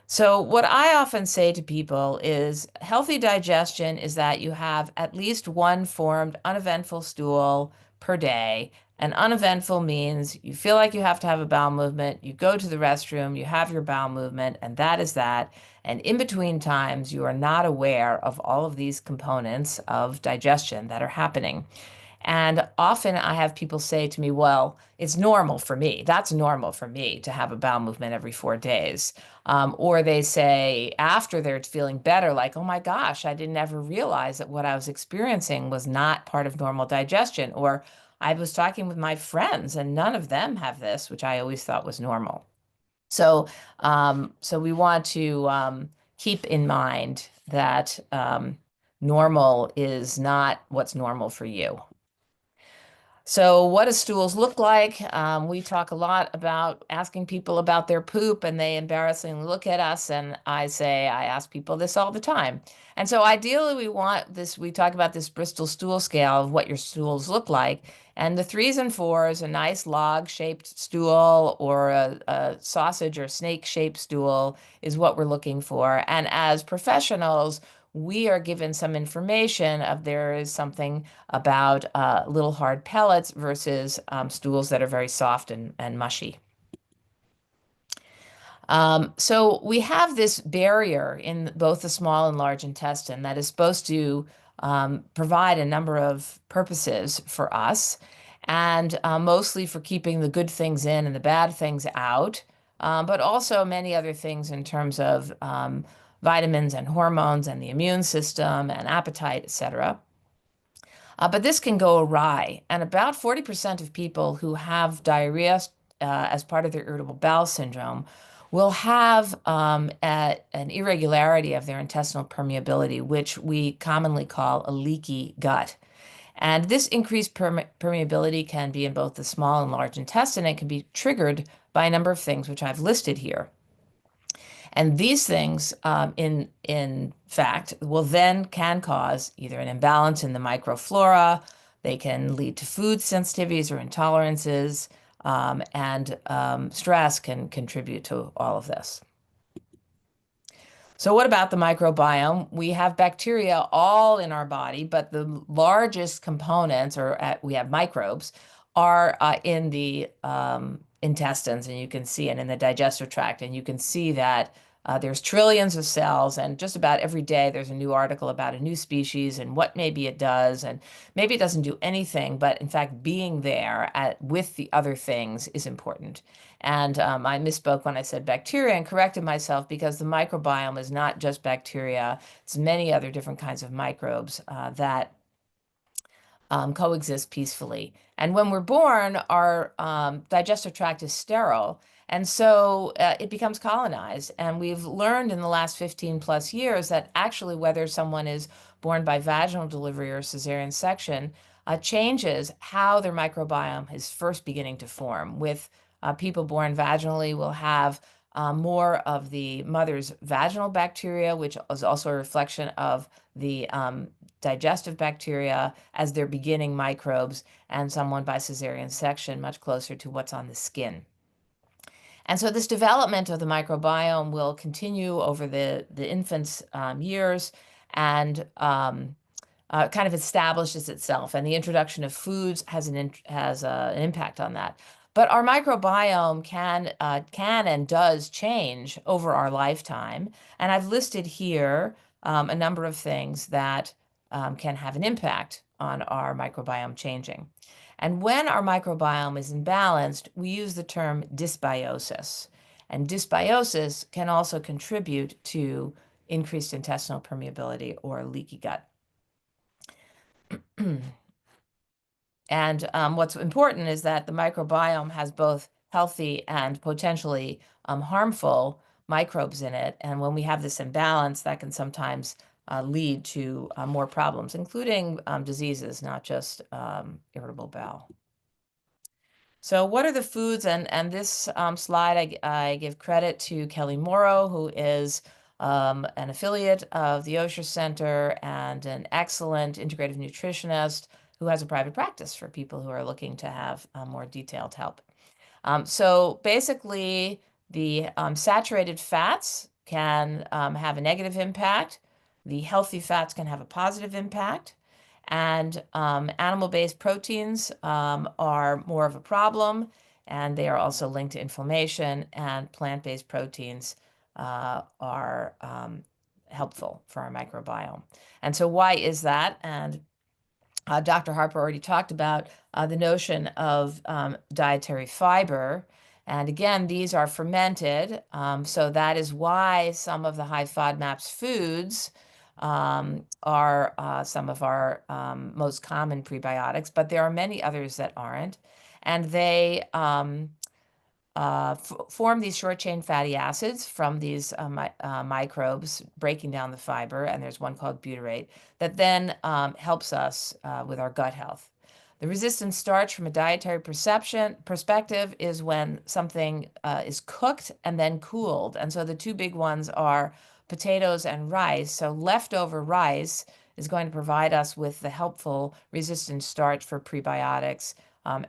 So what I often say to people is healthy digestion is that you have at least one formed uneventful stool per day. And uneventful means you feel like you have to have a bowel movement, you go to the restroom, you have your bowel movement, and that is that. And in between times, you are not aware of all of these components of digestion that are happening. And often I have people say to me, well, it's normal for me. That's normal for me to have a bowel movement every 4 days. Or they say after they're feeling better, like, oh my gosh, I didn't ever realize that what I was experiencing was not part of normal digestion. Or I was talking with my friends and none of them have this, which I always thought was normal. So, so we want to keep in mind that normal is not what's normal for you. So what do stools look like? We talk a lot about asking people about their poop, and they embarrassingly look at us, and I ask people this all the time. And so ideally we want this, we talk about this Bristol stool scale of what your stools look like. And the 3s and 4s, a nice log-shaped stool or a sausage or snake-shaped stool is what we're looking for. And as professionals, we are given some information of there is something about little hard pellets versus stools that are very soft and mushy. So we have this barrier in both the small and large intestine that is supposed to provide a number of purposes for us, and mostly for keeping the good things in and the bad things out, but also many other things in terms of vitamins and hormones and the immune system and appetite, etc. But this can go awry, and about 40% of people who have diarrhea as part of their irritable bowel syndrome will have an irregularity of their intestinal permeability, which we commonly call a leaky gut. And this increased permeability can be in both the small and large intestine and can be triggered by a number of things, which I've listed here. And these things, in fact, can cause either an imbalance in the microflora, they can lead to food sensitivities or intolerances, and stress can contribute to all of this. So what about the microbiome? We have bacteria all in our body, but the largest components, we have microbes, are in the intestines, and you can see it in the digestive tract, and you can see that there's trillions of cells, and just about every day there's a new article about a new species and what maybe it does, and maybe it doesn't do anything, but in fact being there with the other things is important. And I misspoke when I said bacteria and corrected myself, because the microbiome is not just bacteria. It's many other different kinds of microbes that coexist peacefully. And when we're born, our digestive tract is sterile. And so it becomes colonized. And we've learned in the last 15 plus years that actually whether someone is born by vaginal delivery or cesarean section changes how their microbiome is first beginning to form. With people born vaginally will have more of the mother's vaginal bacteria, which is also a reflection of the digestive bacteria as their beginning microbes, and someone by cesarean section much closer to what's on the skin. And so this development of the microbiome will continue over the infant's years, and kind of establishes itself. And the introduction of foods has an impact on that. But our microbiome can and does change over our lifetime. And I've listed here a number of things that can have an impact on our microbiome changing. And when our microbiome is imbalanced, we use the term dysbiosis. And dysbiosis can also contribute to increased intestinal permeability or leaky gut. And what's important is that the microbiome has both healthy and potentially harmful microbes in it. And when we have this imbalance, that can sometimes lead to more problems, including diseases, not just irritable bowel. So what are the foods? And this slide, I give credit to Kelly Morrow, who is an affiliate of the Osher Center and an excellent integrative nutritionist who has a private practice for people who are looking to have more detailed help. So basically, the saturated fats can have a negative impact. The healthy fats can have a positive impact. And animal-based proteins are more of a problem, and they are also linked to inflammation, and plant-based proteins are helpful for our microbiome. And so why is that? And Dr. Harper already talked about the notion of dietary fiber. And again, these are fermented. So that is why some of the high FODMAPs foods are some of our most common prebiotics, but there are many others that aren't. And they form these short-chain fatty acids from these microbes breaking down the fiber, and there's one called butyrate that then helps us with our gut health. The resistant starch from a dietary perspective is when something is cooked and then cooled. And so the two big ones are potatoes and rice. So leftover rice is going to provide us with the helpful resistant starch for prebiotics,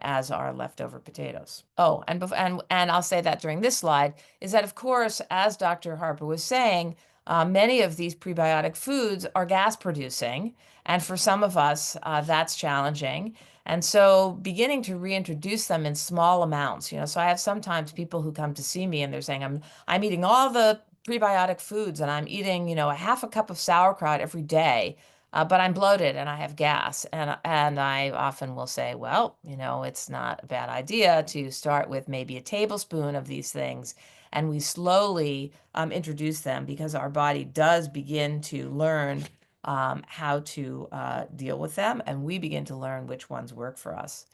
as are leftover potatoes. Oh, and I'll say that during this slide, is that, of course, as Dr. Harper was saying, many of these prebiotic foods are gas producing, and for some of us, that's challenging. And so beginning to reintroduce them in small amounts, so I have sometimes people who come to see me and they're saying, I'm eating all the prebiotic foods, and I'm eating, a half a cup of sauerkraut every day. But I'm bloated and I have gas. And I often will say, well, it's not a bad idea to start with maybe a tablespoon of these things. And we slowly introduce them, because our body does begin to learn how to deal with them. And we begin to learn which ones work for us.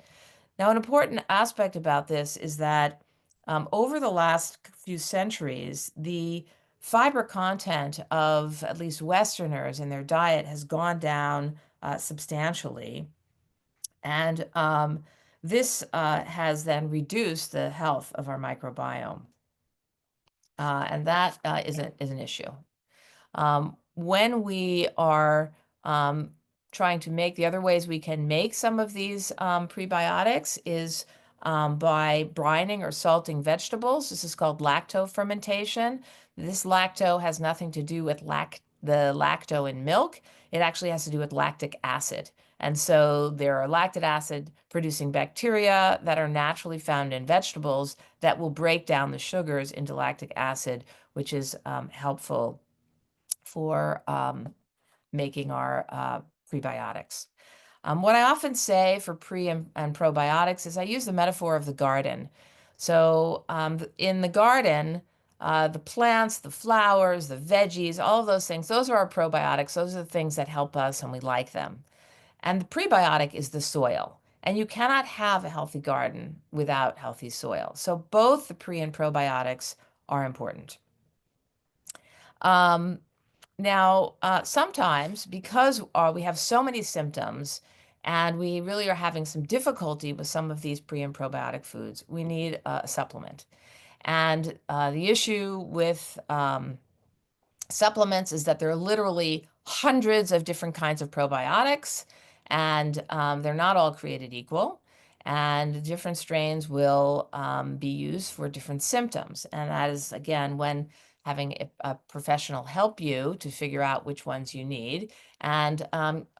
Now, an important aspect about this is that over the last few centuries, the fiber content of at least Westerners in their diet has gone down substantially. And this has then reduced the health of our microbiome. And that is an issue. When we are trying to make the other ways we can make some of these prebiotics is by brining or salting vegetables. This is called lactofermentation. This lacto has nothing to do with the lacto in milk. It actually has to do with lactic acid. And so there are lactic acid producing bacteria that are naturally found in vegetables that will break down the sugars into lactic acid, which is helpful for making our prebiotics. What I often say for pre and probiotics is I use the metaphor of the garden. So in the garden, the plants, the flowers, the veggies, all of those things, those are our probiotics. Those are the things that help us and we like them. And the prebiotic is the soil. And you cannot have a healthy garden without healthy soil. So both the pre and probiotics are important. Now, sometimes because we have so many symptoms and we really are having some difficulty with some of these pre and probiotic foods, we need a supplement. And the issue with supplements is that there are literally hundreds of different kinds of probiotics, and they're not all created equal. And different strains will be used for different symptoms. And that is, again, when having a professional help you to figure out which ones you need. And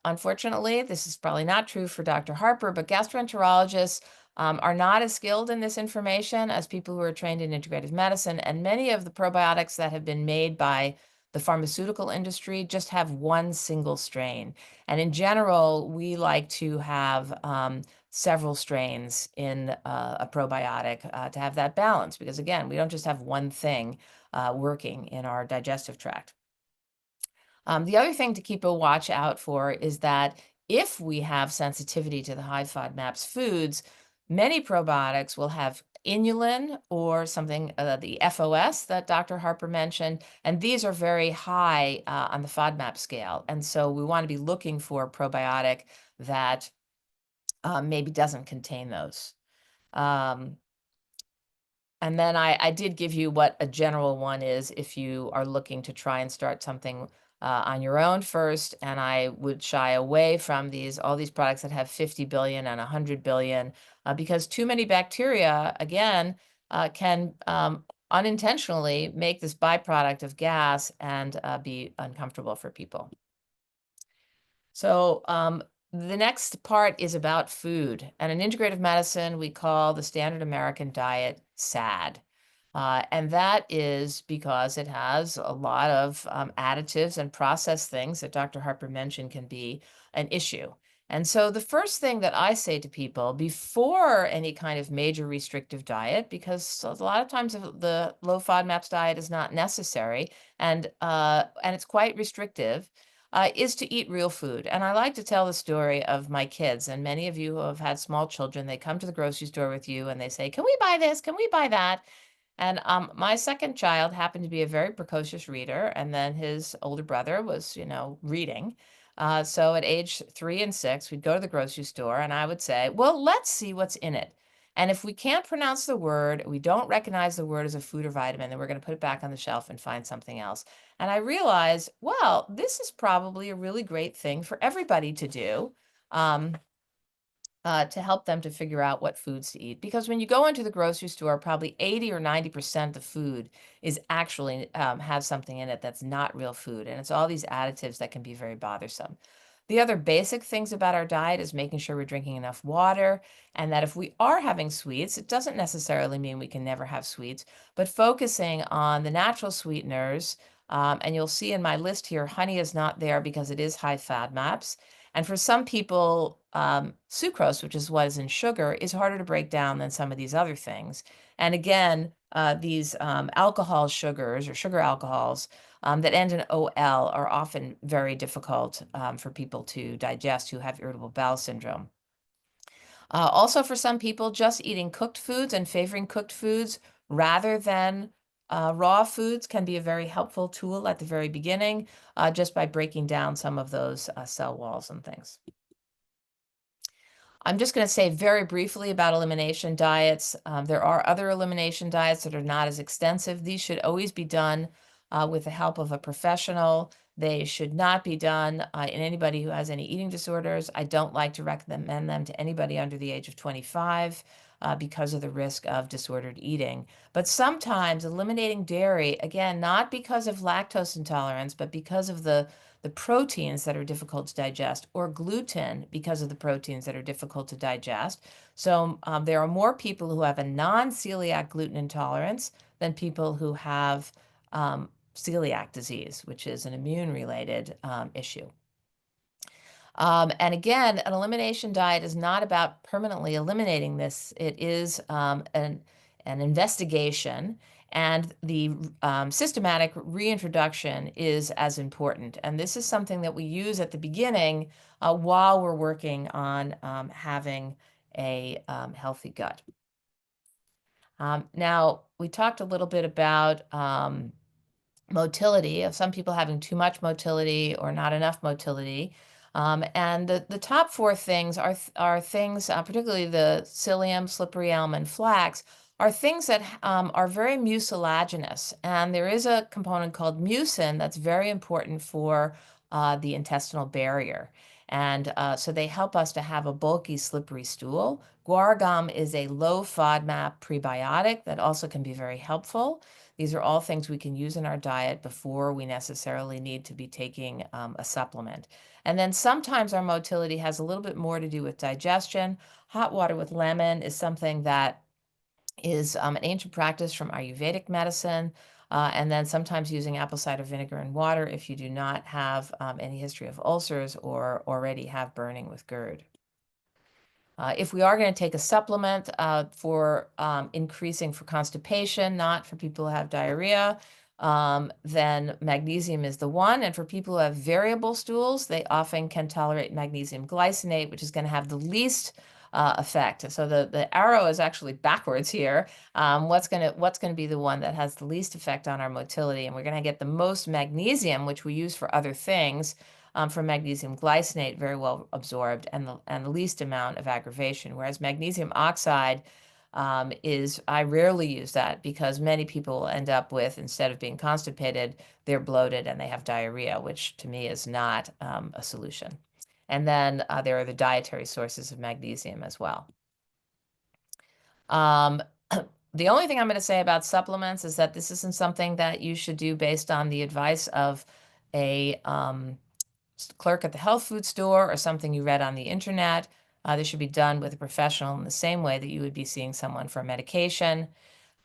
unfortunately, this is probably not true for Dr. Harper, but gastroenterologists are not as skilled in this information as people who are trained in integrative medicine. And many of the probiotics that have been made by the pharmaceutical industry just have one single strain. And in general, we like to have several strains in a probiotic to have that balance, because again, we don't just have one thing working in our digestive tract. The other thing to keep a watch out for is that if we have sensitivity to the high FODMAPs foods, many probiotics will have inulin or something, the FOS that Dr. Harper mentioned, and these are very high on the FODMAP scale. And so we want to be looking for a probiotic that maybe doesn't contain those. And then I did give you what a general one is if you are looking to try and start something on your own first. And I would shy away from all these products that have 50 billion and 100 billion because too many bacteria, again, can unintentionally make this byproduct of gas and be uncomfortable for people. So the next part is about food. And in integrative medicine, we call the standard American diet SAD. And that is because it has a lot of additives and processed things that Dr. Harper mentioned can be an issue. And so the first thing that I say to people before any kind of major restrictive diet, because a lot of times the low FODMAPs diet is not necessary and it's quite restrictive, is to eat real food. And I like to tell the story of my kids, and many of you who have had small children, they come to the grocery store with you and they say, can we buy this? Can we buy that? And my second child happened to be a very precocious reader, and then his older brother was, reading. So at age 3 and 6, we'd go to the grocery store and I would say, well, let's see what's in it. And if we can't pronounce the word, we don't recognize the word as a food or vitamin, then we're going to put it back on the shelf and find something else. And I realized, well, this is probably a really great thing for everybody to do. To help them to figure out what foods to eat. Because when you go into the grocery store, probably 80 or 90% of food is actually has something in it that's not real food. And it's all these additives that can be very bothersome. The other basic things about our diet is making sure we're drinking enough water, and that if we are having sweets, it doesn't necessarily mean we can never have sweets, but focusing on the natural sweeteners. And you'll see in my list here, honey is not there because it is high FODMAPs. And for some people, sucrose, which is what is in sugar, is harder to break down than some of these other things. And again, these alcohol sugars or sugar alcohols that end in OL are often very difficult for people to digest who have irritable bowel syndrome. Also, for some people, just eating cooked foods and favoring cooked foods rather than raw foods can be a very helpful tool at the very beginning, just by breaking down some of those cell walls and things. I'm just going to say very briefly about elimination diets. There are other elimination diets that are not as extensive. These should always be done with the help of a professional. They should not be done in anybody who has any eating disorders. I don't like to recommend them to anybody under the age of 25. because of the risk of disordered eating. But sometimes eliminating dairy, again, not because of lactose intolerance, but because of the proteins that are difficult to digest, or gluten because of the proteins that are difficult to digest. So there are more people who have a non-celiac gluten intolerance than people who have celiac disease, which is an immune-related issue. And again, an elimination diet is not about permanently eliminating this. It is an investigation, and the systematic reintroduction is as important. And this is something that we use at the beginning while we're working on having a healthy gut. Now, we talked a little bit about motility, of some people having too much motility or not enough motility. And the top four things are things, particularly the psyllium, slippery elm, and flax, are things that are very mucilaginous. And there is a component called mucin that's very important for the intestinal barrier. And so they help us to have a bulky, slippery stool. Guar gum is a low FODMAP prebiotic that also can be very helpful. These are all things we can use in our diet before we necessarily need to be taking a supplement. And then sometimes our motility has a little bit more to do with digestion. Hot water with lemon is something that is an ancient practice from Ayurvedic medicine. And then sometimes using apple cider vinegar and water if you do not have any history of ulcers or already have burning with GERD. If we are going to take a supplement for increasing for constipation, not for people who have diarrhea, then magnesium is the one. And for people who have variable stools, they often can tolerate magnesium glycinate, which is going to have the least effect. So the arrow is actually backwards here. What's going to be the one that has the least effect on our motility? And we're going to get the most magnesium, which we use for other things, from magnesium glycinate, very well absorbed, and the least amount of aggravation. Whereas magnesium oxide I rarely use that because many people end up with, instead of being constipated, they're bloated and they have diarrhea, which to me is not a solution. And then there are the dietary sources of magnesium as well. The only thing I'm going to say about supplements is that this isn't something that you should do based on the advice of a clerk at the health food store or something you read on the internet. This should be done with a professional in the same way that you would be seeing someone for medication.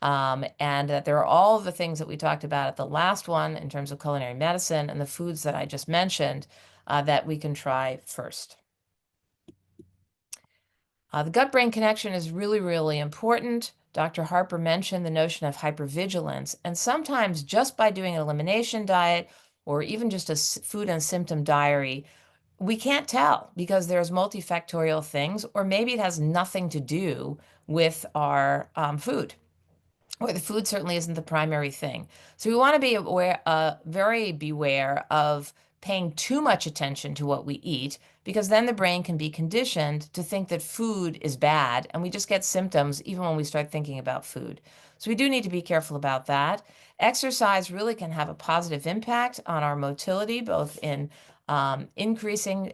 And that there are all the things that we talked about at the last one in terms of culinary medicine and the foods that I just mentioned that we can try first. The gut-brain connection is really, really important. Dr. Harper mentioned the notion of hypervigilance, and sometimes just by doing an elimination diet or even just a food and symptom diary, we can't tell because there's multifactorial things, or maybe it has nothing to do with our food, or the food certainly isn't the primary thing. So we want to be aware, very beware of paying too much attention to what we eat, because then the brain can be conditioned to think that food is bad, and we just get symptoms even when we start thinking about food. So we do need to be careful about that. Exercise really can have a positive impact on our motility, both in increasing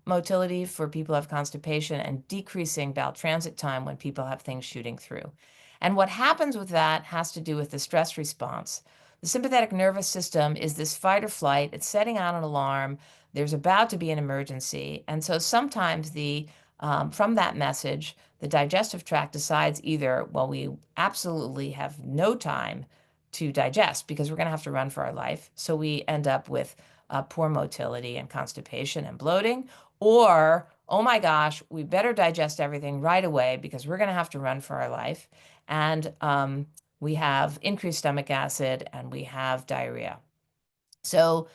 motility for people who have constipation and decreasing bowel transit time when people have things shooting through. And what happens with that has to do with the stress response. The sympathetic nervous system is this fight or flight. It's setting out an alarm. There's about to be an emergency. And so sometimes from that message, the digestive tract decides either, well, we absolutely have no time to digest because we're going to have to run for our life. So we end up with poor motility and constipation and bloating, or, oh my gosh, we better digest everything right away because we're going to have to run for our life. And we have increased stomach acid and we have diarrhea. So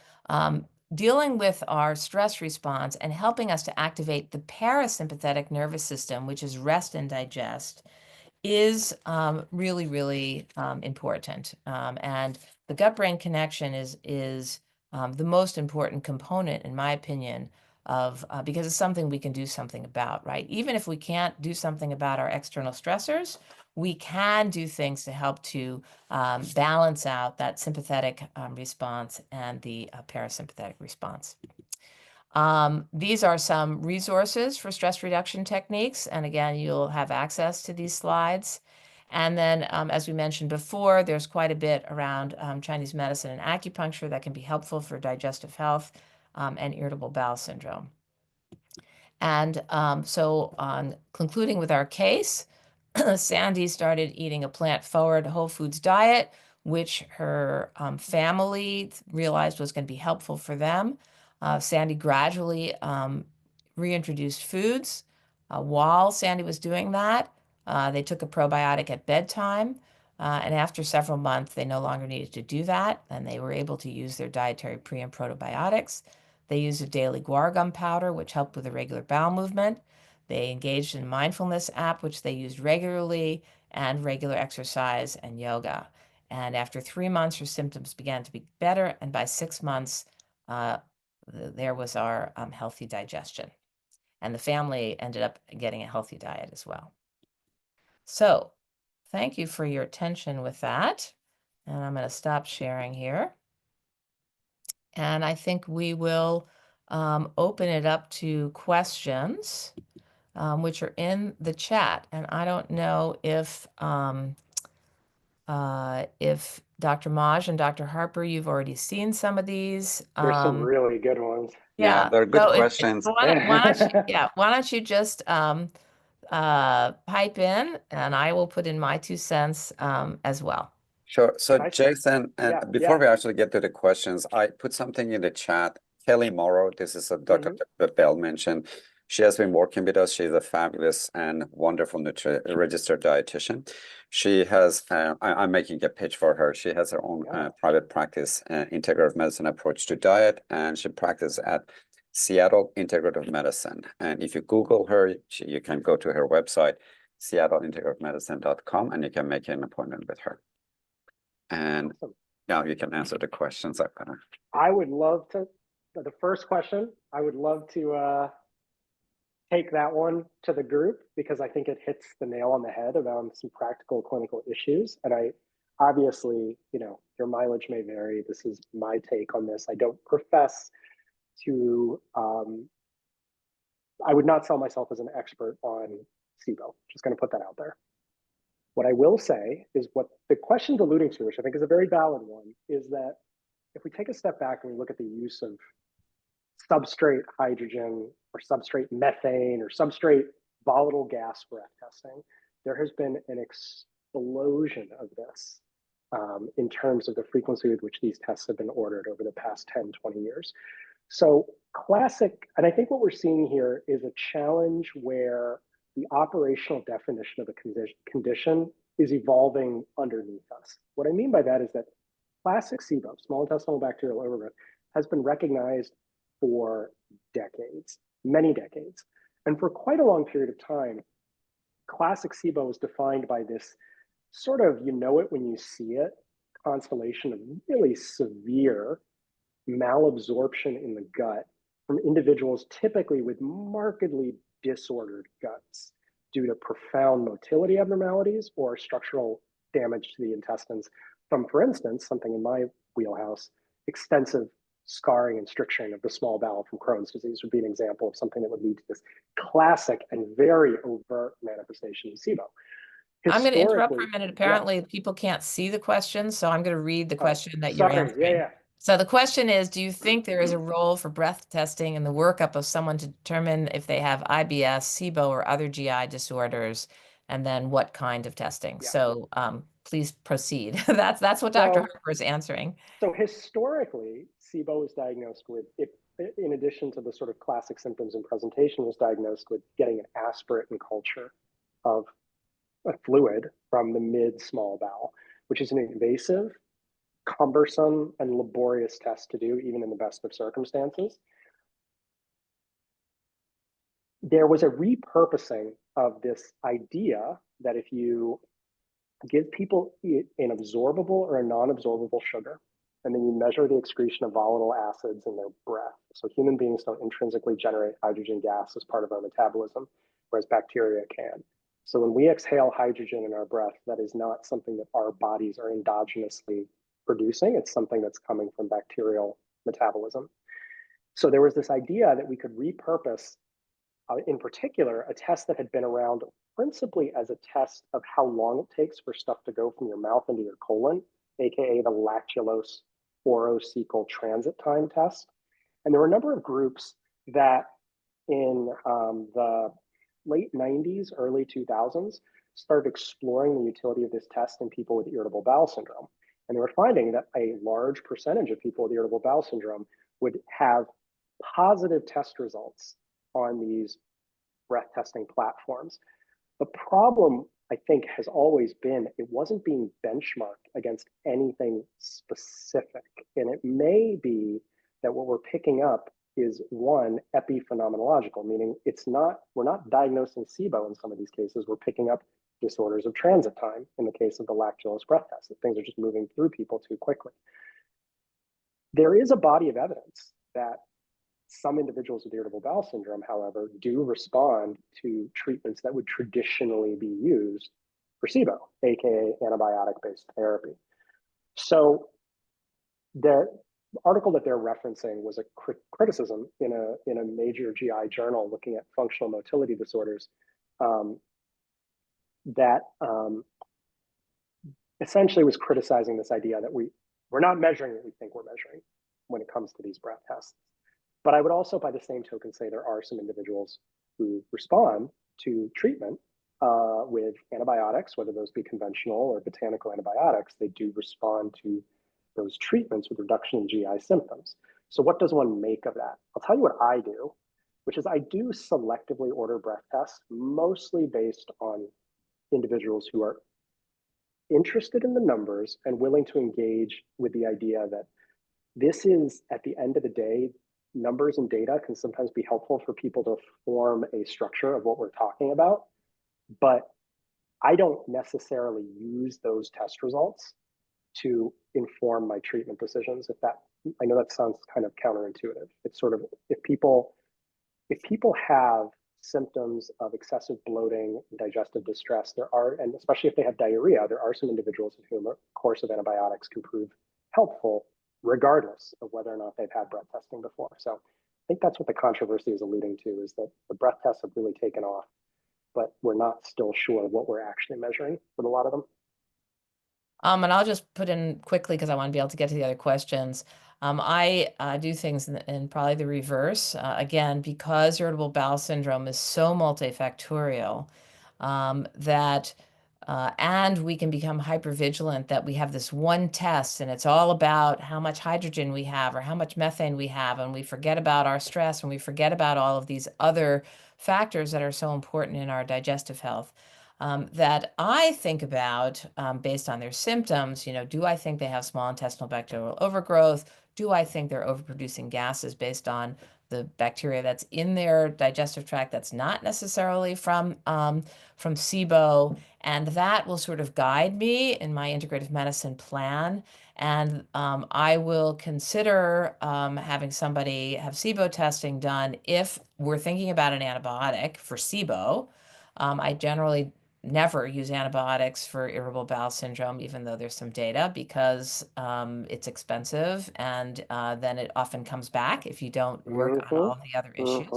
dealing with our stress response and helping us to activate the parasympathetic nervous system, which is rest and digest, is really, really important. And the gut-brain connection is the most important component, in my opinion, because it's something we can do something about, right? Even if we can't do something about our external stressors, we can do things to help to balance out that sympathetic response and the parasympathetic response. These are some resources for stress reduction techniques. And again, you'll have access to these slides. And then, as we mentioned before, there's quite a bit around Chinese medicine and acupuncture that can be helpful for digestive health and irritable bowel syndrome. And so on concluding with our case, Sandy started eating a plant-forward whole foods diet, which her family realized was going to be helpful for them. Sandy gradually reintroduced foods. While Sandy was doing that, they took a probiotic at bedtime. And after several months, they no longer needed to do that, and they were able to use their dietary pre and probiotics. They used a daily guar gum powder, which helped with irregular bowel movement. They engaged in a mindfulness app, which they used regularly, and regular exercise and yoga. And after 3 months, her symptoms began to be better. And by 6 months, there was our healthy digestion. And the family ended up getting a healthy diet as well. So thank you for your attention with that. And I'm going to stop sharing here. And I think we will open it up to questions, which are in the chat. And I don't know if Dr. Maj and Dr. Harper, you've already seen some of these. There's some really good ones. Yeah, they're good So questions. why don't you just pipe in, and I will put in my 2 cents as well. Sure. So Nice. Jason, and Yeah, before yeah. we actually get to the questions, I put something in the chat. Kelly Morrow, this is a doctor that Bell mentioned. She has been working with us. She's a fabulous and wonderful registered dietitian. She has, I'm making a pitch for her. She has her own private practice, integrative medicine approach to diet, and she practices at Seattle Integrative Medicine. And if you Google her, you can go to her website, seattleintegrativemedicine.com, and you can make an appointment with her. And Awesome. now you can answer the questions. I would love to, the first question, I would love to take that one to the group, because I think it hits the nail on the head about some practical clinical issues. And I obviously, your mileage may vary. This is my take on this. I don't profess to, I would not sell myself as an expert on SIBO. Just going to put that out there. What I will say is what the question's alluding to, which I think is a very valid one, is that if we take a step back and we look at the use of substrate hydrogen or substrate methane or substrate volatile gas breath testing, there has been an explosion of this in terms of the frequency with which these tests have been ordered over the past 10, 20 years. So classic, and I think what we're seeing here is a challenge where the operational definition of a condition is evolving underneath us. What I mean by that is that classic SIBO, small intestinal bacterial overgrowth, has been recognized for decades, many decades. And for quite a long period of time, classic SIBO is defined by this sort of, you know it when you see it, constellation of really severe malabsorption in the gut from individuals typically with markedly disordered guts due to profound motility abnormalities or structural damage to the intestines from, for instance, something in my wheelhouse, extensive scarring and stricturing of the small bowel from Crohn's disease would be an example of something that would lead to this classic and very overt manifestation of SIBO. I'm going to interrupt for a minute. Apparently, people can't see the question, so I'm going to read the question that you're answering. So the question is, do you think there is a role for breath testing in the workup of someone to determine if they have IBS, SIBO, or other GI disorders, and then what kind of testing? So please proceed. That's what Dr. Harper is answering. So historically, SIBO is diagnosed with, in addition to the sort of classic symptoms and presentation, was diagnosed with getting an aspirate and culture of a fluid from the mid-small bowel, which is an invasive, cumbersome, and laborious test to do, even in the best of circumstances. There was a repurposing of this idea that if you give people an absorbable or a non-absorbable sugar, and then you measure the excretion of volatile acids in their breath. So human beings don't intrinsically generate hydrogen gas as part of our metabolism, whereas bacteria can. So when we exhale hydrogen in our breath, that is not something that our bodies are endogenously producing. It's something that's coming from bacterial metabolism. So there was this idea that we could repurpose, in particular, a test that had been around principally as a test of how long it takes for stuff to go from your mouth into your colon, aka the lactulose orocecal transit time test. And there were a number of groups that in the late 90s, early 2000s, started exploring the utility of this test in people with irritable bowel syndrome. And they were finding that a large percentage of people with irritable bowel syndrome would have positive test results on these breath testing platforms. The problem, I think, has always been it wasn't being benchmarked against anything specific. And it may be that what we're picking up is one, epiphenomenological, meaning we're not diagnosing SIBO in some of these cases, we're picking up disorders of transit time in the case of the lactulose breath test, that things are just moving through people too quickly. There is a body of evidence that some individuals with irritable bowel syndrome, however, do respond to treatments that would traditionally be used for SIBO, aka antibiotic-based therapy. So the article that they're referencing was a criticism in a major GI journal looking at functional motility disorders that essentially was criticizing this idea that we're not measuring what we think we're measuring when it comes to these breath tests. But I would also, by the same token, say there are some individuals who respond to treatment with antibiotics, whether those be conventional or botanical antibiotics. They do respond to those treatments with reduction in GI symptoms. So what does one make of that? I'll tell you what I do, which is I do selectively order breath tests, mostly based on individuals who are interested in the numbers and willing to engage with the idea that this is, at the end of the day, numbers and data can sometimes be helpful for people to form a structure of what we're talking about. But I don't necessarily use those test results to inform my treatment decisions. I know that sounds kind of counterintuitive. It's sort of, if people have symptoms of excessive bloating, digestive distress, and especially if they have diarrhea, there are some individuals in whom a course of antibiotics can prove helpful, regardless of whether or not they've had breath testing before. So I think that's what the controversy is alluding to, is that the breath tests have really taken off, but we're not still sure what we're actually measuring with a lot of them. And I'll just put in quickly, because I want to be able to get to the other questions. I do things in probably the reverse. Again, because irritable bowel syndrome is so multifactorial, and we can become hypervigilant that we have this one test and it's all about how much hydrogen we have or how much methane we have, and we forget about our stress and we forget about all of these other factors that are so important in our digestive health. That I think about based on their symptoms. Do I think they have small intestinal bacterial overgrowth? Do I think they're overproducing gases based on the bacteria that's in their digestive tract that's not necessarily from SIBO? And that will sort of guide me in my integrative medicine plan. And I will consider having somebody have SIBO testing done if we're thinking about an antibiotic for SIBO. I generally never use antibiotics for irritable bowel syndrome, even though there's some data, because it's expensive, and then it often comes back if you don't work on all the other issues.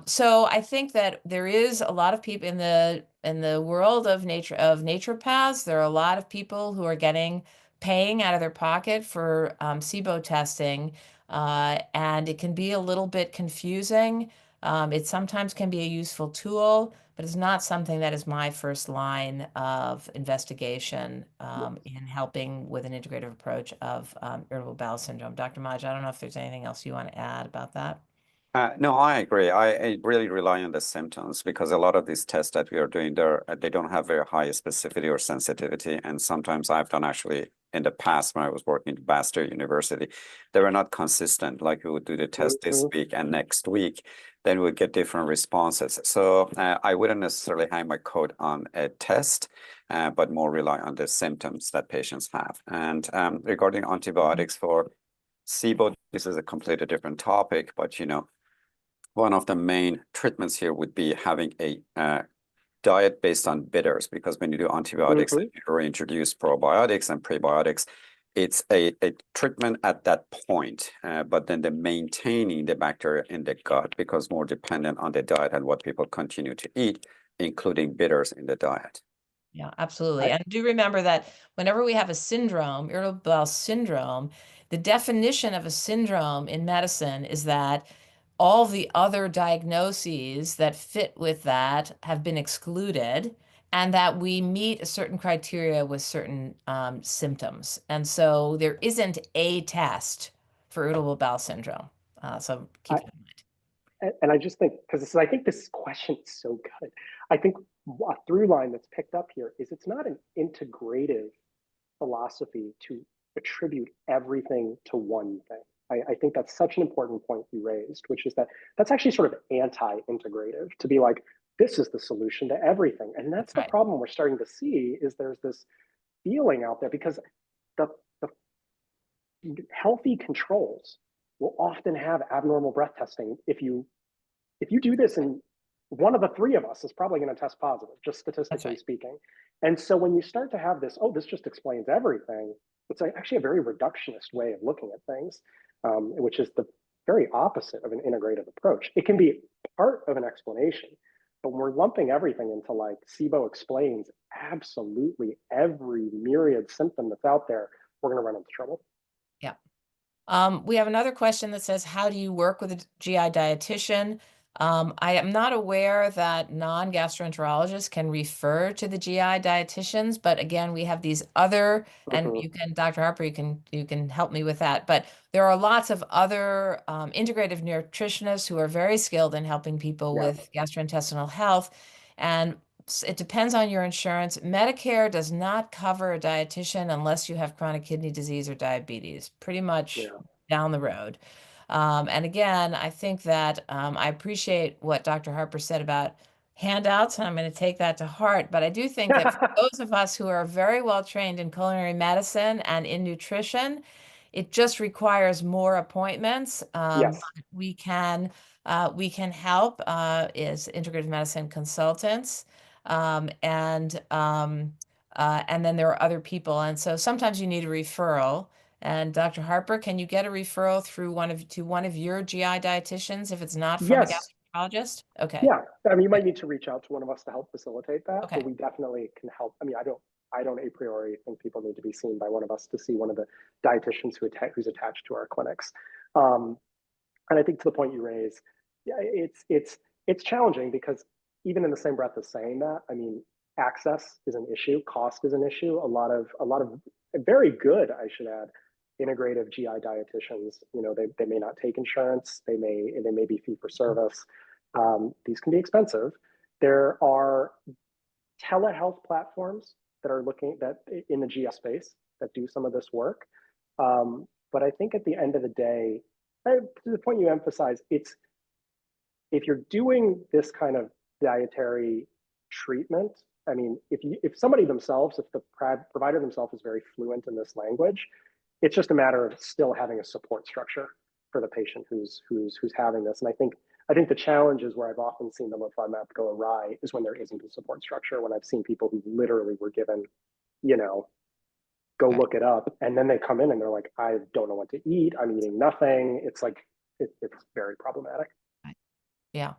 So I think that there is a lot of people in the world of naturopaths. There are a lot of people who are paying out of their pocket for SIBO testing, and it can be a little bit confusing. It sometimes can be a useful tool, but it's not something that is my first line of investigation in helping with an integrative approach of irritable bowel syndrome. Dr. Maj, I don't know if there's anything else you want to add about that. No, I agree. I really rely on the symptoms, because a lot of these tests that we are doing there, they don't have very high specificity or sensitivity. And sometimes I've done, actually in the past when I was working at Bastyr University, they were not consistent. Like we would do the test this week and next week, then we'd get different responses. So I wouldn't necessarily hang my coat on a test, but more rely on the symptoms that patients have. And regarding antibiotics for SIBO, this is a completely different topic, but one of the main treatments here would be having a diet based on bitters, because when you do antibiotics, you introduce probiotics and prebiotics. it's a treatment at that point, but then the maintaining the bacteria in the gut becomes more dependent on the diet and what people continue to eat, including bitters in the diet. Yeah, absolutely. And do remember that whenever we have a syndrome, irritable bowel syndrome, the definition of a syndrome in medicine is that all the other diagnoses that fit with that have been excluded, and that we meet a certain criteria with certain symptoms. And so there isn't a test for irritable bowel syndrome. So keep that in mind. And I just think, because I think this question is so good. I think a through line that's picked up here is it's not an integrative philosophy to attribute everything to one thing. I think that's such an important point you raised, which is that that's actually sort of anti-integrative to be like, this is the solution to everything. And that's the Right. problem we're starting to see is there's this feeling out there because the healthy controls will often have abnormal breath testing. If you do this, and one of the three of us is probably going to test positive, just statistically speaking. And so when you start to have this, oh, this just explains everything, it's actually a very reductionist way of looking at things, which is the very opposite of an integrative approach. It can be part of an explanation, but when we're lumping everything into like SIBO explains absolutely every myriad symptom that's out there, we're going to run into trouble. Yeah. We have another question that says, how do you work with a GI dietitian? I am not aware that non-gastroenterologists can refer to the GI dietitians, but again, we have these other, and you can, Dr. Harper, you can help me with that. But there are lots of other integrative nutritionists who are very skilled in helping people with gastrointestinal health, and it depends on your insurance. Medicare does not cover a dietitian unless you have chronic kidney disease or diabetes, pretty much down the road. And again, I think that I appreciate what Dr. Harper said about handouts, and I'm going to take that to heart. But I do think that for those of us who are very well trained in culinary medicine and in nutrition, it just requires more appointments. We can help as integrative medicine consultants. And then there are other people. And so sometimes you need a referral. And Dr. Harper, can you get a referral through one of your GI dietitians if it's not from a gastroenterologist? Okay. Yeah, I mean, you might need to reach out to one of us to help facilitate that, Okay. but we definitely can help. I mean, I don't a priori think people need to be seen by one of us to see one of the dietitians who's attached to our clinics. And I think to the point you raise, yeah, it's challenging because even in the same breath as saying that, I mean, access is an issue, cost is an issue. A lot of very good, I should add, integrative GI dietitians. You know, they may not take insurance. They may be fee for service. These can be expensive. There are telehealth platforms that are looking that in the GI space that do some of this work. But I think at the end of the day, to the point you emphasize, it's if you're doing this kind of dietary treatment, I mean, if somebody themselves, if the provider themselves is very fluent in this language, it's just a matter of still having a support structure for the patient who's having this. And I think the challenge is where I've often seen the FODMAP go awry is when there isn't a support structure, when I've seen people who literally were given, go look it up. And then they come in and they're like, I don't know what to eat. I'm eating nothing. It's like, it's very problematic. Yeah.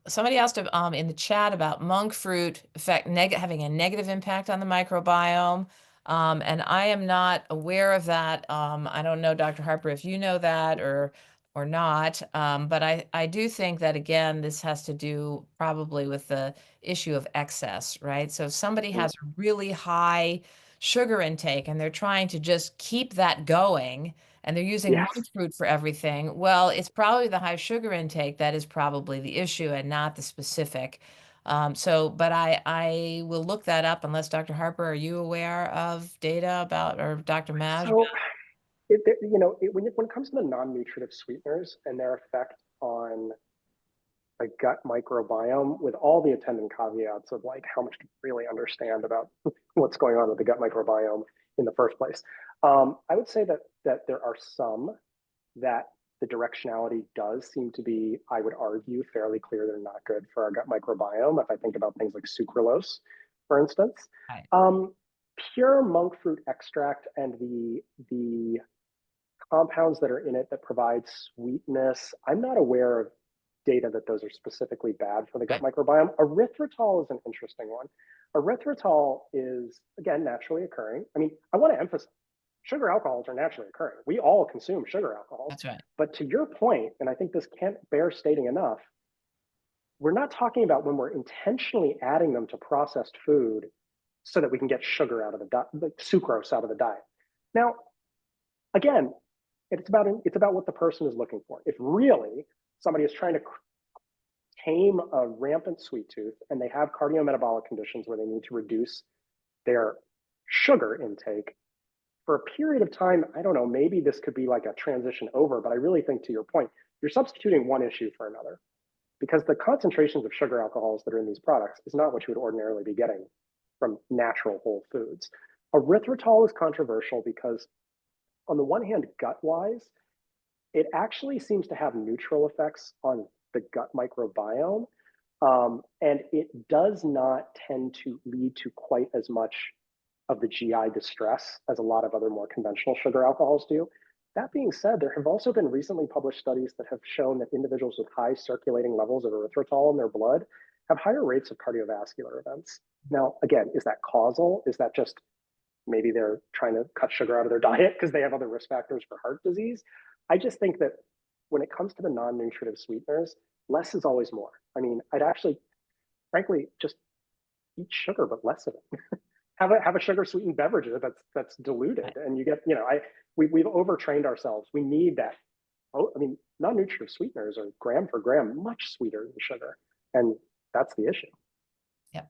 Somebody asked in the chat about monk fruit having a negative impact on the microbiome. And I am not aware of that. I don't know, Dr. Harper, if you know that or not. But I do think that, again, this has to do probably with the issue of excess, right? So if somebody has a really high sugar intake and they're trying to just keep that going, and they're using monk fruit for everything, well, it's probably the high sugar intake that is probably the issue and not the specific. But I will look that up unless Dr. Harper, are you aware of data about, or Dr. Maj? So, when it comes to the non-nutritive sweeteners and their effect on the gut microbiome, with all the attendant caveats of like how much to really understand about what's going on with the gut microbiome in the first place, I would say that there are some that the directionality does seem to be, I would argue, fairly clear they're not good for our gut microbiome. If I think about things like sucralose, for instance, pure monk fruit extract and the compounds that are in it that provide sweetness, I'm not aware of data that those are specifically bad for the gut microbiome. Erythritol is an interesting one. Erythritol is, again, naturally occurring. I mean, I want to emphasize, sugar alcohols are naturally occurring. We all consume sugar alcohols. That's right. But to your point, and I think this can't bear stating enough, we're not talking about when we're intentionally adding them to processed food so that we can get sugar out of the diet, like sucrose out of the diet. Now, again, it's about what the person is looking for. If really somebody is trying to tame a rampant sweet tooth and they have cardiometabolic conditions where they need to reduce their sugar intake for a period of time, I don't know, maybe this could be like a transition over, but I really think, to your point, you're substituting one issue for another, because the concentrations of sugar alcohols that are in these products is not what you would ordinarily be getting from natural whole foods. Erythritol is controversial because, on the one hand, gut-wise, it actually seems to have neutral effects on the gut microbiome, and it does not tend to lead to quite as much of the GI distress as a lot of other more conventional sugar alcohols do. That being said, there have also been recently published studies that have shown that individuals with high circulating levels of erythritol in their blood have higher rates of cardiovascular events. Now, again, is that causal? Is that just maybe they're trying to cut sugar out of their diet because they have other risk factors for heart disease? I just think that when it comes to the non-nutritive sweeteners, less is always more. I mean, I'd actually, frankly, just eat sugar, but less of it. have a sugar sweetened beverage that's diluted, and you get, we've overtrained ourselves. We need that. Oh, I mean, non-nutritive sweeteners are gram for gram much sweeter than sugar, and that's the issue. Yep.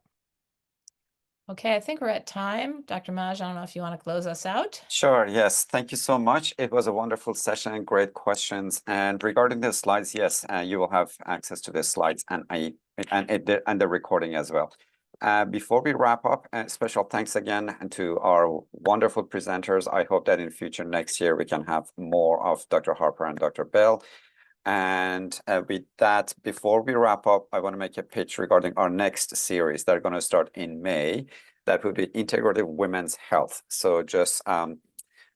Okay, I think we're at time. Dr. Maj, I don't know if you want to close us out. Sure, yes. Thank you so much. It was a wonderful session and great questions. And regarding the slides, yes, you will have access to the slides and the recording as well. Before we wrap up, special thanks again to our wonderful presenters. I hope that in future next year we can have more of Dr. Harper and Dr. Bell. And with that, before we wrap up, I want to make a pitch regarding our next series that are going to start in May. That will be Integrative Women's Health. So just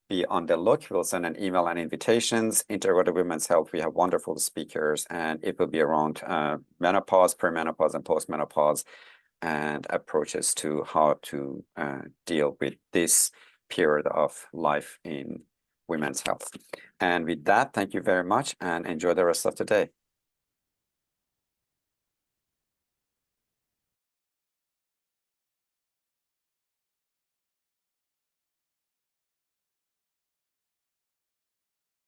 be on the look. We'll send an email and invitations. Integrative Women's Health, we have wonderful speakers, and it will be around menopause, perimenopause, and postmenopause, and approaches to how to deal with this period of life in women's health. And with that, thank you very much and enjoy the rest of the day.